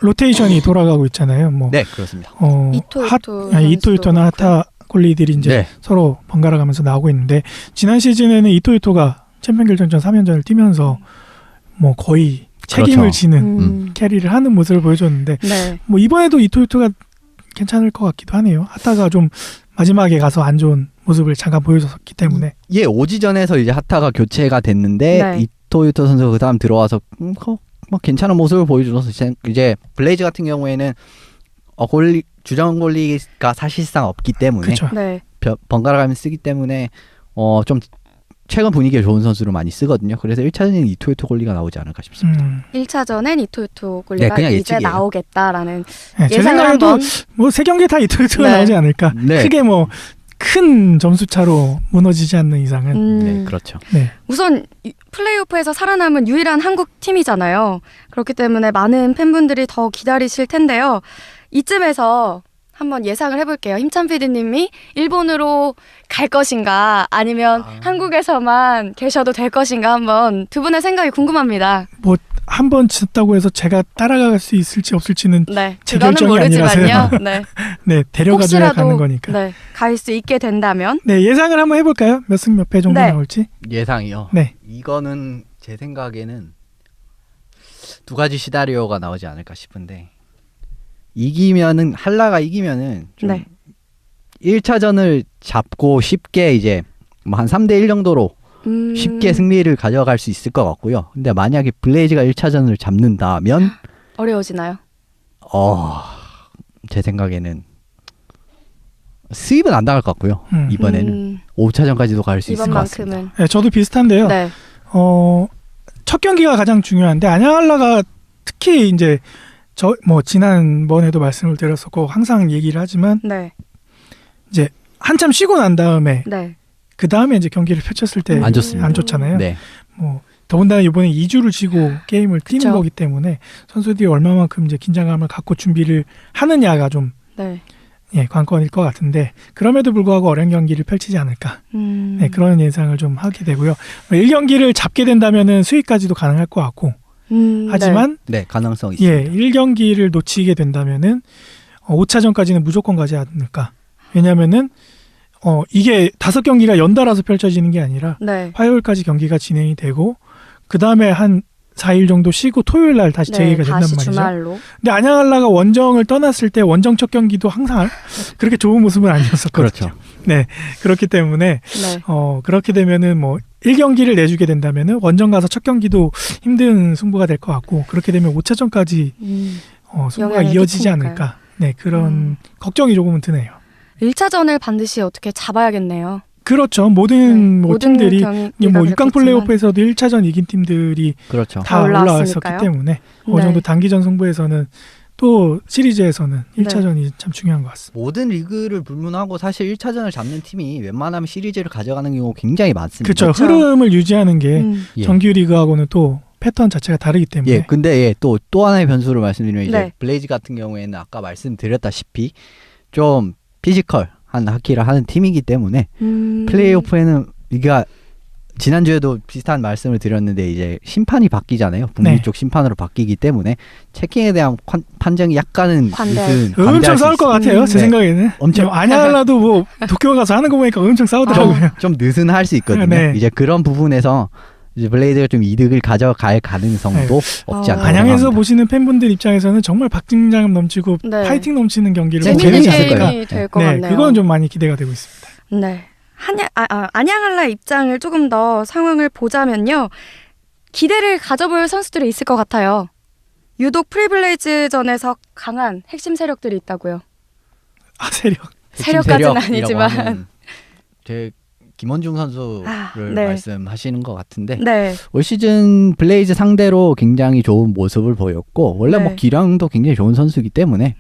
로테이션이 돌아가고 있잖아요. 뭐 네, 그렇습니다. 이토이토나 하타 콜리들이 이제 네. 서로 번갈아 가면서 나오고 있는데 지난 시즌에는 이토이토가 챔피언 결정전 3연전을 뛰면서 뭐 거의 책임을 그렇죠. 지는 캐리를 하는 모습을 보여줬는데 네. 뭐 이번에도 이토이토가 괜찮을 것 같기도 하네요. 하타가 좀 마지막에 가서 안 좋은 모습을 잠깐 보여줬기 때문에 예, 오지전에서 이제 하타가 교체가 됐는데 네. 이토유토 선수가 그다음 들어와서 뭐 괜찮은 모습을 보여줘서 이제 블레이즈 같은 경우에는 주전 골리가 사실상 없기 때문에 그렇죠. 네. 번갈아 가면 쓰기 때문에 좀 최근 분위기가 좋은 선수를 많이 쓰거든요. 그래서 1차전에는 이토요토 골리가 나오지 않을까 싶습니다. 1차전엔 이토요토 골리가 네, 그냥 이제 예측이에요. 나오겠다라는 네, 제 예상을 생각에도 한번 뭐 세 경기 다 이토이토가 네. 나오지 않을까. 네. 크게 뭐 큰 점수 차로 무너지지 않는 이상은. 네, 그렇죠. 네. 우선 플레이오프에서 살아남은 유일한 한국 팀이잖아요. 그렇기 때문에 많은 팬분들이 더 기다리실 텐데요. 이쯤에서 한번 예상을 해볼게요. 힘찬 PD님이 일본으로 갈 것인가 아니면 한국에서만 계셔도 될 것인가 한번 두 분의 생각이 궁금합니다. 뭐 한 번 쳤다고 해서 제가 따라갈 수 있을지 없을지는 네, 제 그거는 결정이 모르지만요. 아니라서요. 네, 네, 데려가줘야 혹시라도 가는 거니까. 네, 갈 수 있게 된다면. 네, 예상을 한번 해볼까요? 몇 승 몇 패 정도 네. 나올지. 예상이요. 네. 이거는 제 생각에는 두 가지 시나리오가 나오지 않을까 싶은데 이기면은 한라가 이기면은 좀 네. 1차전을 잡고 쉽게 이제 뭐 한 3대1 정도로 쉽게 승리를 가져갈 수 있을 것 같고요. 근데 만약에 블레이즈가 1차전을 잡는다면 어려워지나요? 제 생각에는 스윕은 안 당할 것 같고요. 이번에는 5차전까지도 갈 수 있을 것 같습니다. 이번만큼은. 네, 저도 비슷한데요. 네. 첫 경기가 가장 중요한데 안양한라가 특히 이제 저 뭐 지난번에도 말씀을 드렸었고 항상 얘기를 하지만 네. 이제 한참 쉬고 난 다음에 네. 그 다음에 이제 경기를 펼쳤을 때 안 좋습니다. 안 좋잖아요. 네. 뭐 더군다나 이번에 2주를 쉬고 게임을 뛰는 그쵸. 거기 때문에 선수들이 얼마만큼 이제 긴장감을 갖고 준비를 하느냐가 좀 네. 관건일 것 같은데 그럼에도 불구하고 어려운 경기를 펼치지 않을까 네, 그런 예상을 좀 하게 되고요. 1경기를 잡게 된다면은 수위까지도 가능할 것 같고 하지만 네, 가능성이 있습니다. 1경기를 놓치게 된다면은 5차전까지는 무조건 가지 않을까. 왜냐면은 이게 5경기가 연달아서 펼쳐지는 게 아니라 네. 화요일까지 경기가 진행이 되고 그 다음에 한 4일 정도 쉬고 토요일 날 다시 재개가 된단 다시 말이죠. 주말로. 근데 안양한라가 원정을 떠났을 때 원정 첫 경기도 항상 그렇게 좋은 모습은 아니었었거든요. 그렇죠. 네, 그렇기 때문에 네. 그렇게 되면은 뭐 1경기를 내주게 된다면은 원정 가서 첫 경기도 힘든 승부가 될 것 같고 그렇게 되면 5차전까지 승부가 영향을 이어지지 끼치니까요. 않을까. 네, 그런 걱정이 조금은 드네요. 1차전을 반드시 어떻게 잡아야겠네요. 그렇죠. 모든 뭐 모든 팀들이 경기가 뭐 6강 그렇겠지만. 플레이오프에서도 1차전 이긴 팀들이 그렇죠. 다 올라왔었기 올라왔으니까요. 때문에 어느 정도 단기전 승부에서는 또 시리즈에서는 네. 1차전이 참 중요한 것 같습니다. 모든 리그를 불문하고 사실 1차전을 잡는 팀이 웬만하면 시리즈를 가져가는 경우가 굉장히 많습니다. 그렇죠. 그렇죠. 흐름을 유지하는 게 예. 정규 리그하고는 또 패턴 자체가 다르기 때문에 예, 근데 또 하나의 변수를 말씀드리면 이제 네. 블레이즈 같은 경우에는 아까 말씀드렸다시피 좀 피지컬한 하키를 하는 팀이기 때문에 플레이오프에는 이게 지난주에도 비슷한 말씀을 드렸는데 이제 심판이 바뀌잖아요. 북미 네. 쪽 심판으로 바뀌기 때문에 체킹에 대한 판정이 약간은 관대. 엄청 싸울 것 같아요. 제 네. 생각에는. 엄청 안양라도 뭐 도쿄 가서 하는 거 보니까 엄청 싸우더라고요. 좀 느슨할 수 있거든요. 네. 이제 그런 부분에서 이제 블레이드가 좀 이득을 가져갈 가능성도 없지 않다. 안양에서 보시는 팬분들 입장에서는 정말 박진감 넘치고 네. 파이팅 넘치는 경기를 네, 보게 재밌을 되니까 거예요. 게임이 될 것 네, 같네요. 그건 좀 많이 기대가 되고 있습니다. 네. 안양한라 입장을 조금 더 상황을 보자면요. 기대를 가져볼 선수들이 있을 것 같아요. 유독 프리블레이즈전에서 강한 핵심 세력들이 있다고요. 세력. 세력까지는 아니지만. 제 김원중 선수를 네. 말씀하시는 것 같은데 네. 올 시즌 블레이즈 상대로 굉장히 좋은 모습을 보였고 원래 네. 뭐 기량도 굉장히 좋은 선수이기 때문에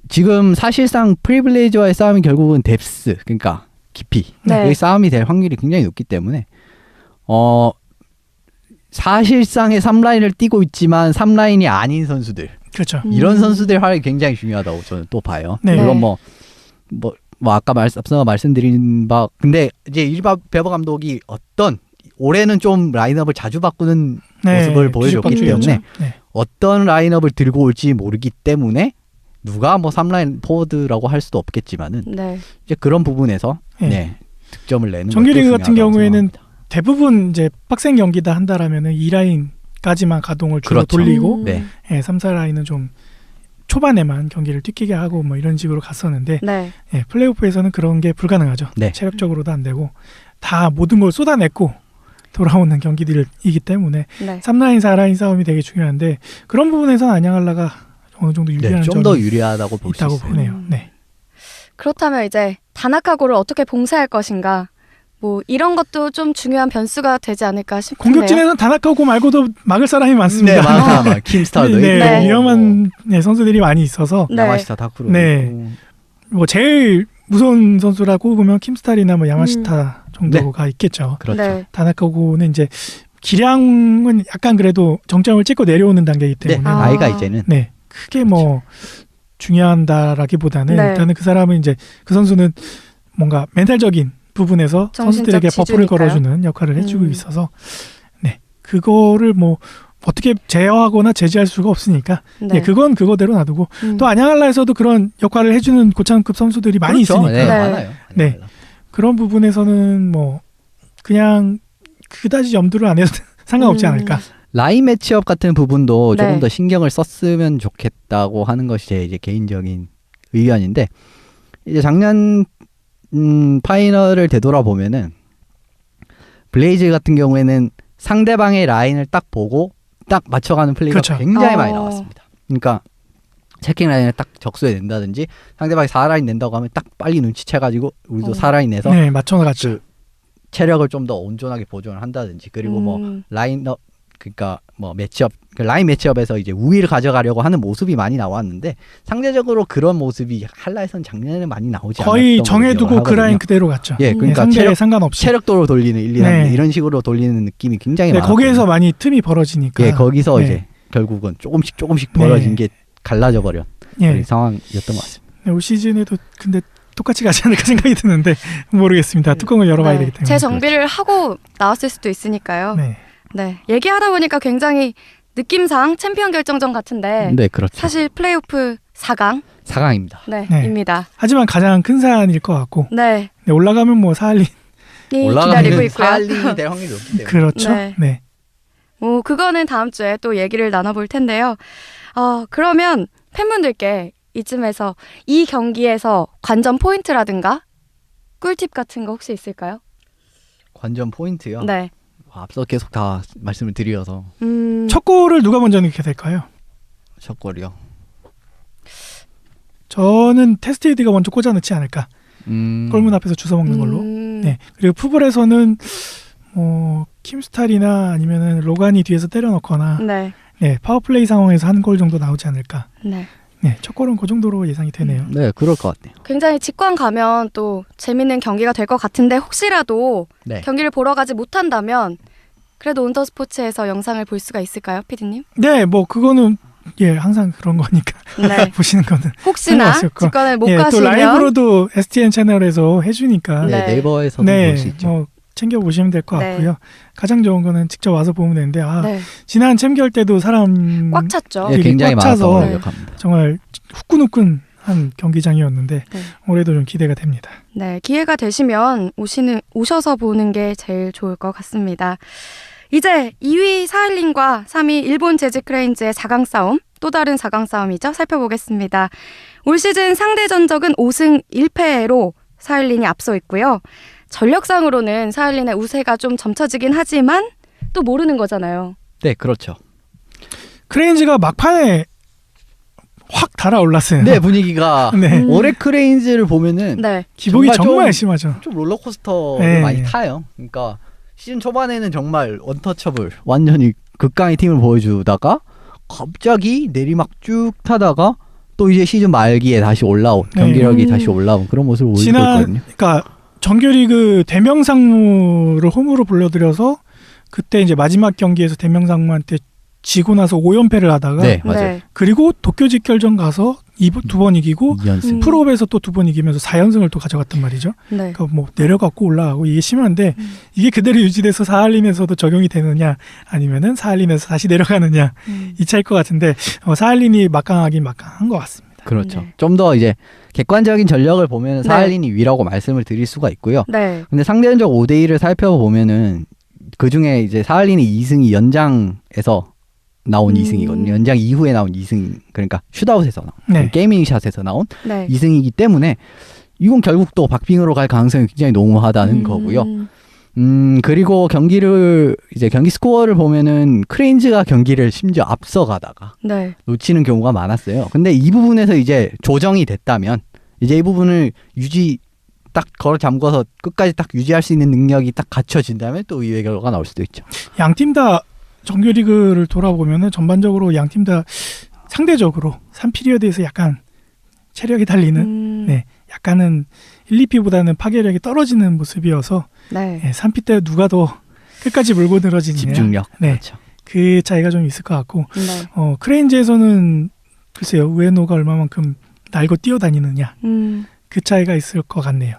지금 사실상 프리블레이즈와의 싸움이 결국은 뎁스 그러니까 깊이 네. 이 싸움이 될 확률이 굉장히 높기 때문에 사실상의 3라인을 뛰고 있지만 3라인이 아닌 선수들 그렇죠. 이런 선수들 활약이 굉장히 중요하다고 저는 또 봐요. 네. 물론 뭐 아까 앞서 말씀드린 바 근데 이제 일바 베버 감독이 올해는 좀 라인업을 자주 바꾸는 모습을 보여줬기 뒤죽박죽이었죠. 때문에 네. 어떤 라인업을 들고 올지 모르기 때문에 누가 뭐 3라인 포워드라고 할 수도 없겠지만은 네. 이제 그런 부분에서 네. 득점을 내는 정규리그 것도 같은 중요하다고 경우에는 생각합니다. 대부분 이제 빡센 경기다 한다라면은 2라인까지만 가동을 주로 그렇죠. 돌리고 네. 3, 4라인은 좀 초반에만 경기를 뛰게 하고 뭐 이런 식으로 갔었는데 네. 플레이오프에서는 그런 게 불가능하죠. 네. 체력적으로도 안 되고 다 모든 걸 쏟아냈고 돌아오는 경기들이기 때문에 네. 3라인, 4라인 싸움이 되게 중요한데 그런 부분에서는 안양한라가 어느 정도 유리한 좀 점이 더 유리하다고 볼 수 있다고 있어요. 보네요. 네. 그렇다면 이제 다나카고를 어떻게 봉쇄할 것인가? 뭐 이런 것도 좀 중요한 변수가 되지 않을까 싶은데요. 공격진에서는 다나카고 말고도 막을 사람이 많습니다. 네, 많아. 킴스타도 네, 네. 있고 위험한 선수들이 많이 있어서 네. 야마시타 타쿠로 네. 있고 뭐 제일 무서운 선수라고 보면 킴스타리나 뭐 야마시타 정도가 있겠죠. 그렇죠. 네. 다나카고는 이제 기량은 약간 그래도 정점을 찍고 내려오는 단계이기 네, 때문에 나이가 이제는 네, 크게 뭐 중요한다라기보다는 네. 일단은 그 사람은 이제 그 선수는 뭔가 멘탈적인 부분에서 정신적 선수들에게 버프를 지주니까요. 걸어주는 역할을 해주고 있어서 네, 그거를 뭐 어떻게 제어하거나 제지할 수가 없으니까 네. 그건 그거대로 놔두고 또 안양알라에서도 그런 역할을 해주는 고참급 선수들이 많이 그렇죠. 있으니까 네, 네. 많아요. 네. 그런 부분에서는 뭐 그냥 그다지 염두를 안 해도 상관없지 않을까. 라인 매치업 같은 부분도 네. 조금 더 신경을 썼으면 좋겠다고 하는 것이 제 이제 개인적인 의견인데 이제 작년 파이널을 되돌아보면은 블레이즈 같은 경우에는 상대방의 라인을 딱 보고 딱 맞춰가는 플레이가 그렇죠. 굉장히 많이 나왔습니다. 그러니까 체킹 라인을 딱 적수해 낸다든지 상대방이 4라인 낸다고 하면 딱 빨리 눈치채가지고 우리도 4라인 내서 네, 맞춰나갔죠. 그 체력을 좀 더 온전하게 보존을 한다든지 그리고 뭐 라인업 그러니까 뭐 매치업 그 라인 매치업에서 이제 우위를 가져가려고 하는 모습이 많이 나왔는데 상대적으로 그런 모습이 한라에서는 작년에는 많이 나오지 않았던 거의 걸로 정해두고 기억을 그 라인 하거든요. 그대로 갔죠. 예, 그러니까 상대에 상관없이. 체력도로 돌리는 1, 2, 3 네. 이런 식으로 돌리는 느낌이 굉장히 네, 많았거든요. 거기에서 많이 틈이 벌어지니까. 예, 거기서 네. 이제 결국은 조금씩 벌어진 게 갈라져 버린 예. 상황이었던 것 같습니다. 네, 올 시즌에도 근데 똑같이 가지 않을까 생각이 드는데 모르겠습니다. 뚜껑을 열어봐야 되기 때문에. 재정비를 하고 나왔을 수도 있으니까요. 네. 네. 얘기하다 보니까 굉장히 느낌상 챔피언 결정전 같은데 네, 그렇죠. 사실 플레이오프 4강 4강입니다. 네, 네. 입니다. 하지만 가장 큰 사안일 것 같고 네. 네, 올라가면 뭐 사할린 기다리고 올라가면 있고요. 사할린이 될 확률이 높기 때문에. 그렇죠. 네. 네. 그거는 다음 주에 또 얘기를 나눠볼 텐데요. 그러면 팬분들께 이쯤에서 이 경기에서 관전 포인트라든가 꿀팁 같은 거 혹시 있을까요? 관전 포인트요. 네. 앞서 계속 다 말씀을 드려서 첫 골을 누가 먼저 넣게 될까요? 첫 골이요. 저는 테스트헤드가 먼저 꽂아 넣지 않을까. 골문 앞에서 주워 먹는 걸로. 네. 그리고 푸볼에서는 킴스탈이나 아니면은 로간이 뒤에서 때려 넣거나 네. 네, 파워플레이 상황에서 한 골 정도 나오지 않을까. 네. 네, 첫 골은 그 정도로 예상이 되네요. 네, 그럴 것 같네요. 굉장히 직관 가면 또 재밌는 경기가 될 것 같은데 혹시라도 네. 경기를 보러 가지 못한다면 그래도 온더스포츠에서 영상을 볼 수가 있을까요, 피디님? 네, 뭐 그거는 항상 그런 거니까 네. 보시는 거는 혹시나 상관없을 거. 직관을 못 또 가시면 라이브로도 STN 채널에서 해주니까 네, 네. 네이버에서도 네, 볼 수 있죠. 뭐 챙겨 보시면 될 것 네. 같고요. 가장 좋은 거는 직접 와서 보면 되는데 네. 지난 챔결 때도 사람 꽉 찼죠. 네, 굉장히 꽉 많았던 차서 걸로 네. 기억합니다. 정말 후끈후끈한 경기장이었는데 네. 올해도 좀 기대가 됩니다. 네, 기회가 되시면 오셔서 보는 게 제일 좋을 것 같습니다. 이제 2위 사할린과 3위 일본 재즈크레인즈의 4강 싸움, 또 다른 4강 싸움이죠. 살펴보겠습니다. 올 시즌 상대 전적은 5승 1패로 사할린이 앞서 있고요. 전력상으로는 사할린의 우세가 좀 점쳐지긴 하지만 또 모르는 거잖아요. 네, 그렇죠. 크레인즈가 막판에 확 달아올랐어요. 네, 분위기가 네. 올해 크레인즈를 보면은 네. 기복이 정말 정말 좀- 심하죠. 좀 롤러코스터를 네. 많이 타요. 그러니까 시즌 초반에는 정말 원터처블 완전히 극강의 팀을 보여주다가 갑자기 내리막 쭉 타다가 또 이제 시즌 말기에 다시 올라온 네. 경기력이 다시 올라온 그런 모습을 보이고 있거든요. 그러니까 정규리그 대명상무를 홈으로 불러들여서 그때 이제 마지막 경기에서 대명상무한테 지고 나서 5연패를 하다가 네, 맞아요. 네. 그리고 도쿄 직결전 가서 2번 이기고 2연승. 프로업에서 또 2번 이기면서 4연승을 또 가져갔단 말이죠. 네. 그러니까 뭐 내려갔고 올라가고 이게 심한데 이게 그대로 유지돼서 사할린에서도 적용이 되느냐 아니면은 사할린에서 다시 내려가느냐 이 차일 것 같은데 사할린이 막강하긴 막강한 것 같습니다. 그렇죠. 네. 좀 더 이제 객관적인 전력을 보면 네. 사할린이 위라고 말씀을 드릴 수가 있고요. 네. 근데 상대적 5대1을 살펴보면은 그 중에 이제 사할린이 2승이 연장에서 나온 2승이거든요. 연장 이후에 나온 2승, 그러니까 슛아웃에서 나온 네. 게이밍샷에서 나온 네. 2승이기 때문에 이건 결국 또 박빙으로 갈 가능성이 굉장히 농후하다는 거고요. 그리고 경기 스코어를 보면은 크레인즈가 경기를 심지어 앞서가다가 네. 놓치는 경우가 많았어요. 근데 이 부분에서 이제 조정이 됐다면 이제 이 부분을 딱 걸어 잠궈서 끝까지 딱 유지할 수 있는 능력이 딱 갖춰진다면 또 의외의 결과가 나올 수도 있죠. 양팀 다 정규리그를 돌아보면은 전반적으로 양팀 다 상대적으로 3피리어드에서 약간 체력이 달리는 네, 약간은 1, 2피보다는 파괴력이 떨어지는 모습이어서 네. 3피 때 누가 더 끝까지 물고 늘어지느냐 집중력. 네. 그렇죠. 그 차이가 좀 있을 것 같고 네. 크레인즈에서는 글쎄요 우에노가 얼마만큼 날고 뛰어다니느냐 그 차이가 있을 것 같네요.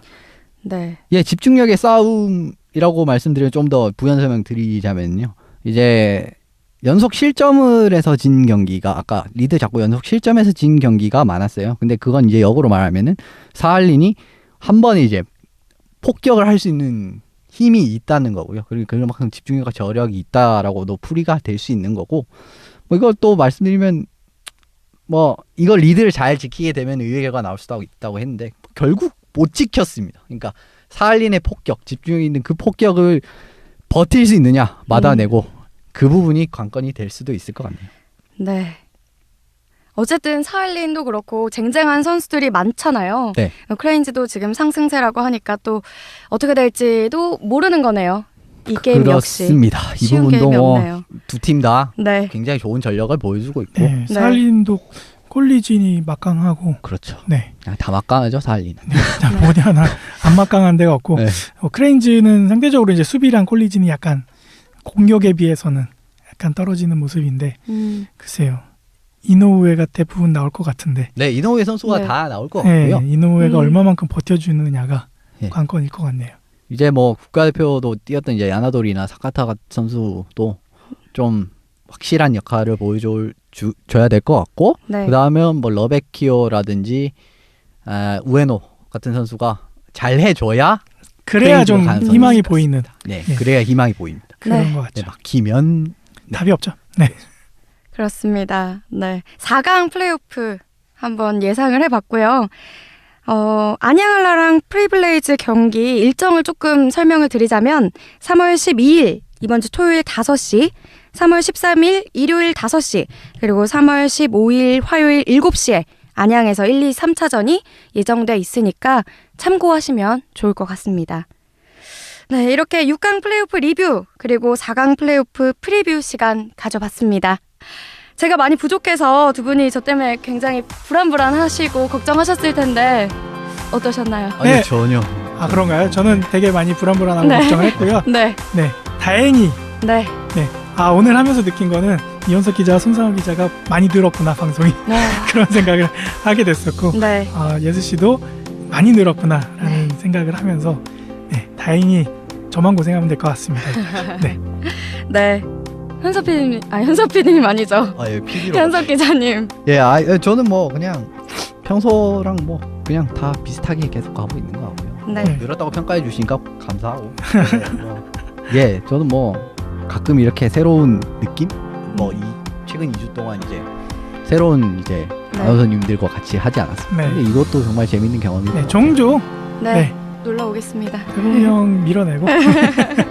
네. 예, 집중력의 싸움이라고 말씀드리면 좀 더 부연 설명 드리자면요. 이제 연속 실점을 해서 진 경기가 아까 리드 잡고 연속 실점해서 진 경기가 많았어요. 근데 그건 이제 역으로 말하면은 사할린이 한 번에 이제 폭격을 할 수 있는 힘이 있다는 거고요. 그리고 그만큼 집중력과 저력이 있다라고도 풀이가 될 수 있는 거고, 뭐 이걸 또 말씀드리면 뭐 이걸 리드를 잘 지키게 되면 의외의 결과가 나올 수도 있다고 했는데 결국 못 지켰습니다. 그러니까 사할린의 폭격, 집중력 있는 그 폭격을 버틸 수 있느냐 막아내고 그 부분이 관건이 될 수도 있을 것 같네요. 네. 어쨌든 사할린도 그렇고 쟁쟁한 선수들이 많잖아요. 네. 크레인즈도 지금 상승세라고 하니까 또 어떻게 될지도 모르는 거네요. 이 게임 역시 그렇습니다. 이 쉬운 부분도 게임이 뭐 없네요. 두 팀 다 네. 굉장히 좋은 전력을 보여주고 있고. 네, 사할린도 콜리진이 막강하고 그렇죠. 네. 다 막강하죠, 사할린은. 어디 하나 안 막강한 데가 없고 네. 크레인즈는 상대적으로 이제 수비랑 콜리진이 약간 공격에 비해서는 약간 떨어지는 모습인데 글쎄요. 이노우에가 대부분 나올 것 같은데 네, 이노우에 선수가 네. 다 나올 것 네, 같고요. 이노우에가 얼마만큼 버텨주느냐가 네. 관건일 것 같네요. 이제 뭐 국가대표도 뛰었던 이제 야나도리나 사카타 같은 선수도 좀 확실한 역할을 보여줘야 될 것 같고, 네. 그 다음에 뭐 러베키오라든지 우에노 같은 선수가 잘 해줘야 그래야 좀 가능성이 희망이 있을 것 보이는 네, 네. 그래야 희망이 보입니다. 그런 네. 것 네, 같죠. 막히면 답이 없죠. 네. 그렇습니다. 네. 4강 플레이오프 한번 예상을 해봤고요. 안양알라랑 프리블레이즈 경기 일정을 조금 설명을 드리자면 3월 12일 이번 주 토요일 5시, 3월 13일 일요일 5시, 그리고 3월 15일 화요일 7시에 안양에서 1, 2, 3차전이 예정돼 있으니까 참고하시면 좋을 것 같습니다. 네, 이렇게 6강 플레이오프 리뷰 그리고 4강 플레이오프 프리뷰 시간 가져봤습니다. 제가 많이 부족해서 두 분이 저 때문에 굉장히 불안불안하시고 걱정하셨을 텐데 어떠셨나요? 아니 네. 전혀. 아 그런가요? 저는 되게 많이 불안불안하고 네. 걱정을 했고요. 네, 네, 다행히 네, 아 오늘 하면서 느낀 거는 이현석 기자와 손상호 기자가 많이 늘었구나 방송이 그런 생각을 하게 됐었고 네, 예수 씨도 많이 늘었구나라는 생각을 하면서 네, 다행히 저만 고생하면 될 것 같습니다. 네, 네. 현석 PD님 아니죠? 예, PD로. 현석 기자님. 예, 저는 뭐 그냥 평소랑 뭐 그냥 다 비슷하게 계속 가고 있는 것 같고요. 네, 늘었다고 평가해 주시니까 감사하고. 예, 저는 뭐 가끔 이렇게 새로운 느낌? 뭐 이 최근 2주 동안 이제 새로운 이제 네. 아나운서님들과 같이 하지 않았습니다. 네. 근데 이것도 정말 재밌는 경험이고. 네, 종종 네, 네. 놀러 오겠습니다. 대범이 형 밀어내고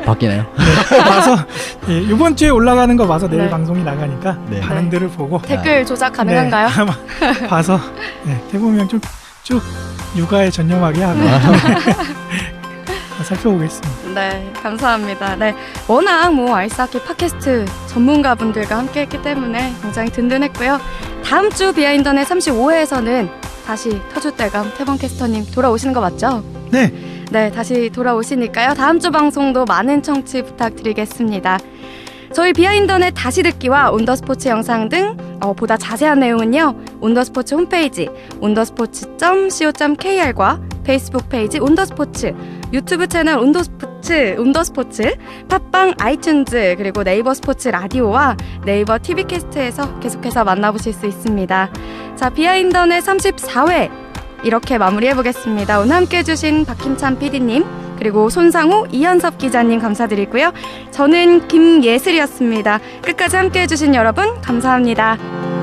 바뀌나요? 봐서 예, 이번 주에 올라가는 거 봐서 내일 네. 방송이 나가니까 네. 반응들을 보고 댓글 조작 가능한가요? 네, 봐서 네, 대범이 형 좀 쭉 육아에 전념하게 하고 살펴보겠습니다. 네, 감사합니다. 네, 워낙 뭐 아이스하키 팟캐스트 전문가분들과 함께했기 때문에 굉장히 든든했고요. 다음 주 비하인더넷 35회에서는 다시 터줏대감 태범캐스터님 돌아오시는 거 맞죠? 네, 네, 다시 돌아오시니까요. 다음 주 방송도 많은 청취 부탁드리겠습니다. 저희 비하인더넷 다시 듣기와 온더스포츠 영상 등 보다 자세한 내용은요. 온더스포츠 홈페이지 온더스포츠.co.kr과 페이스북 페이지 온더스포츠, 유튜브 채널 온더스포츠, 팟빵, 아이튠즈, 그리고 네이버 스포츠 라디오와 네이버 TV캐스트에서 계속해서 만나보실 수 있습니다. 자, 비하인더넷 34회 이렇게 마무리해보겠습니다. 오늘 함께해 주신 박힘찬 PD님 그리고 손상우, 이현섭 기자님 감사드리고요. 저는 김예슬이었습니다. 끝까지 함께해 주신 여러분 감사합니다.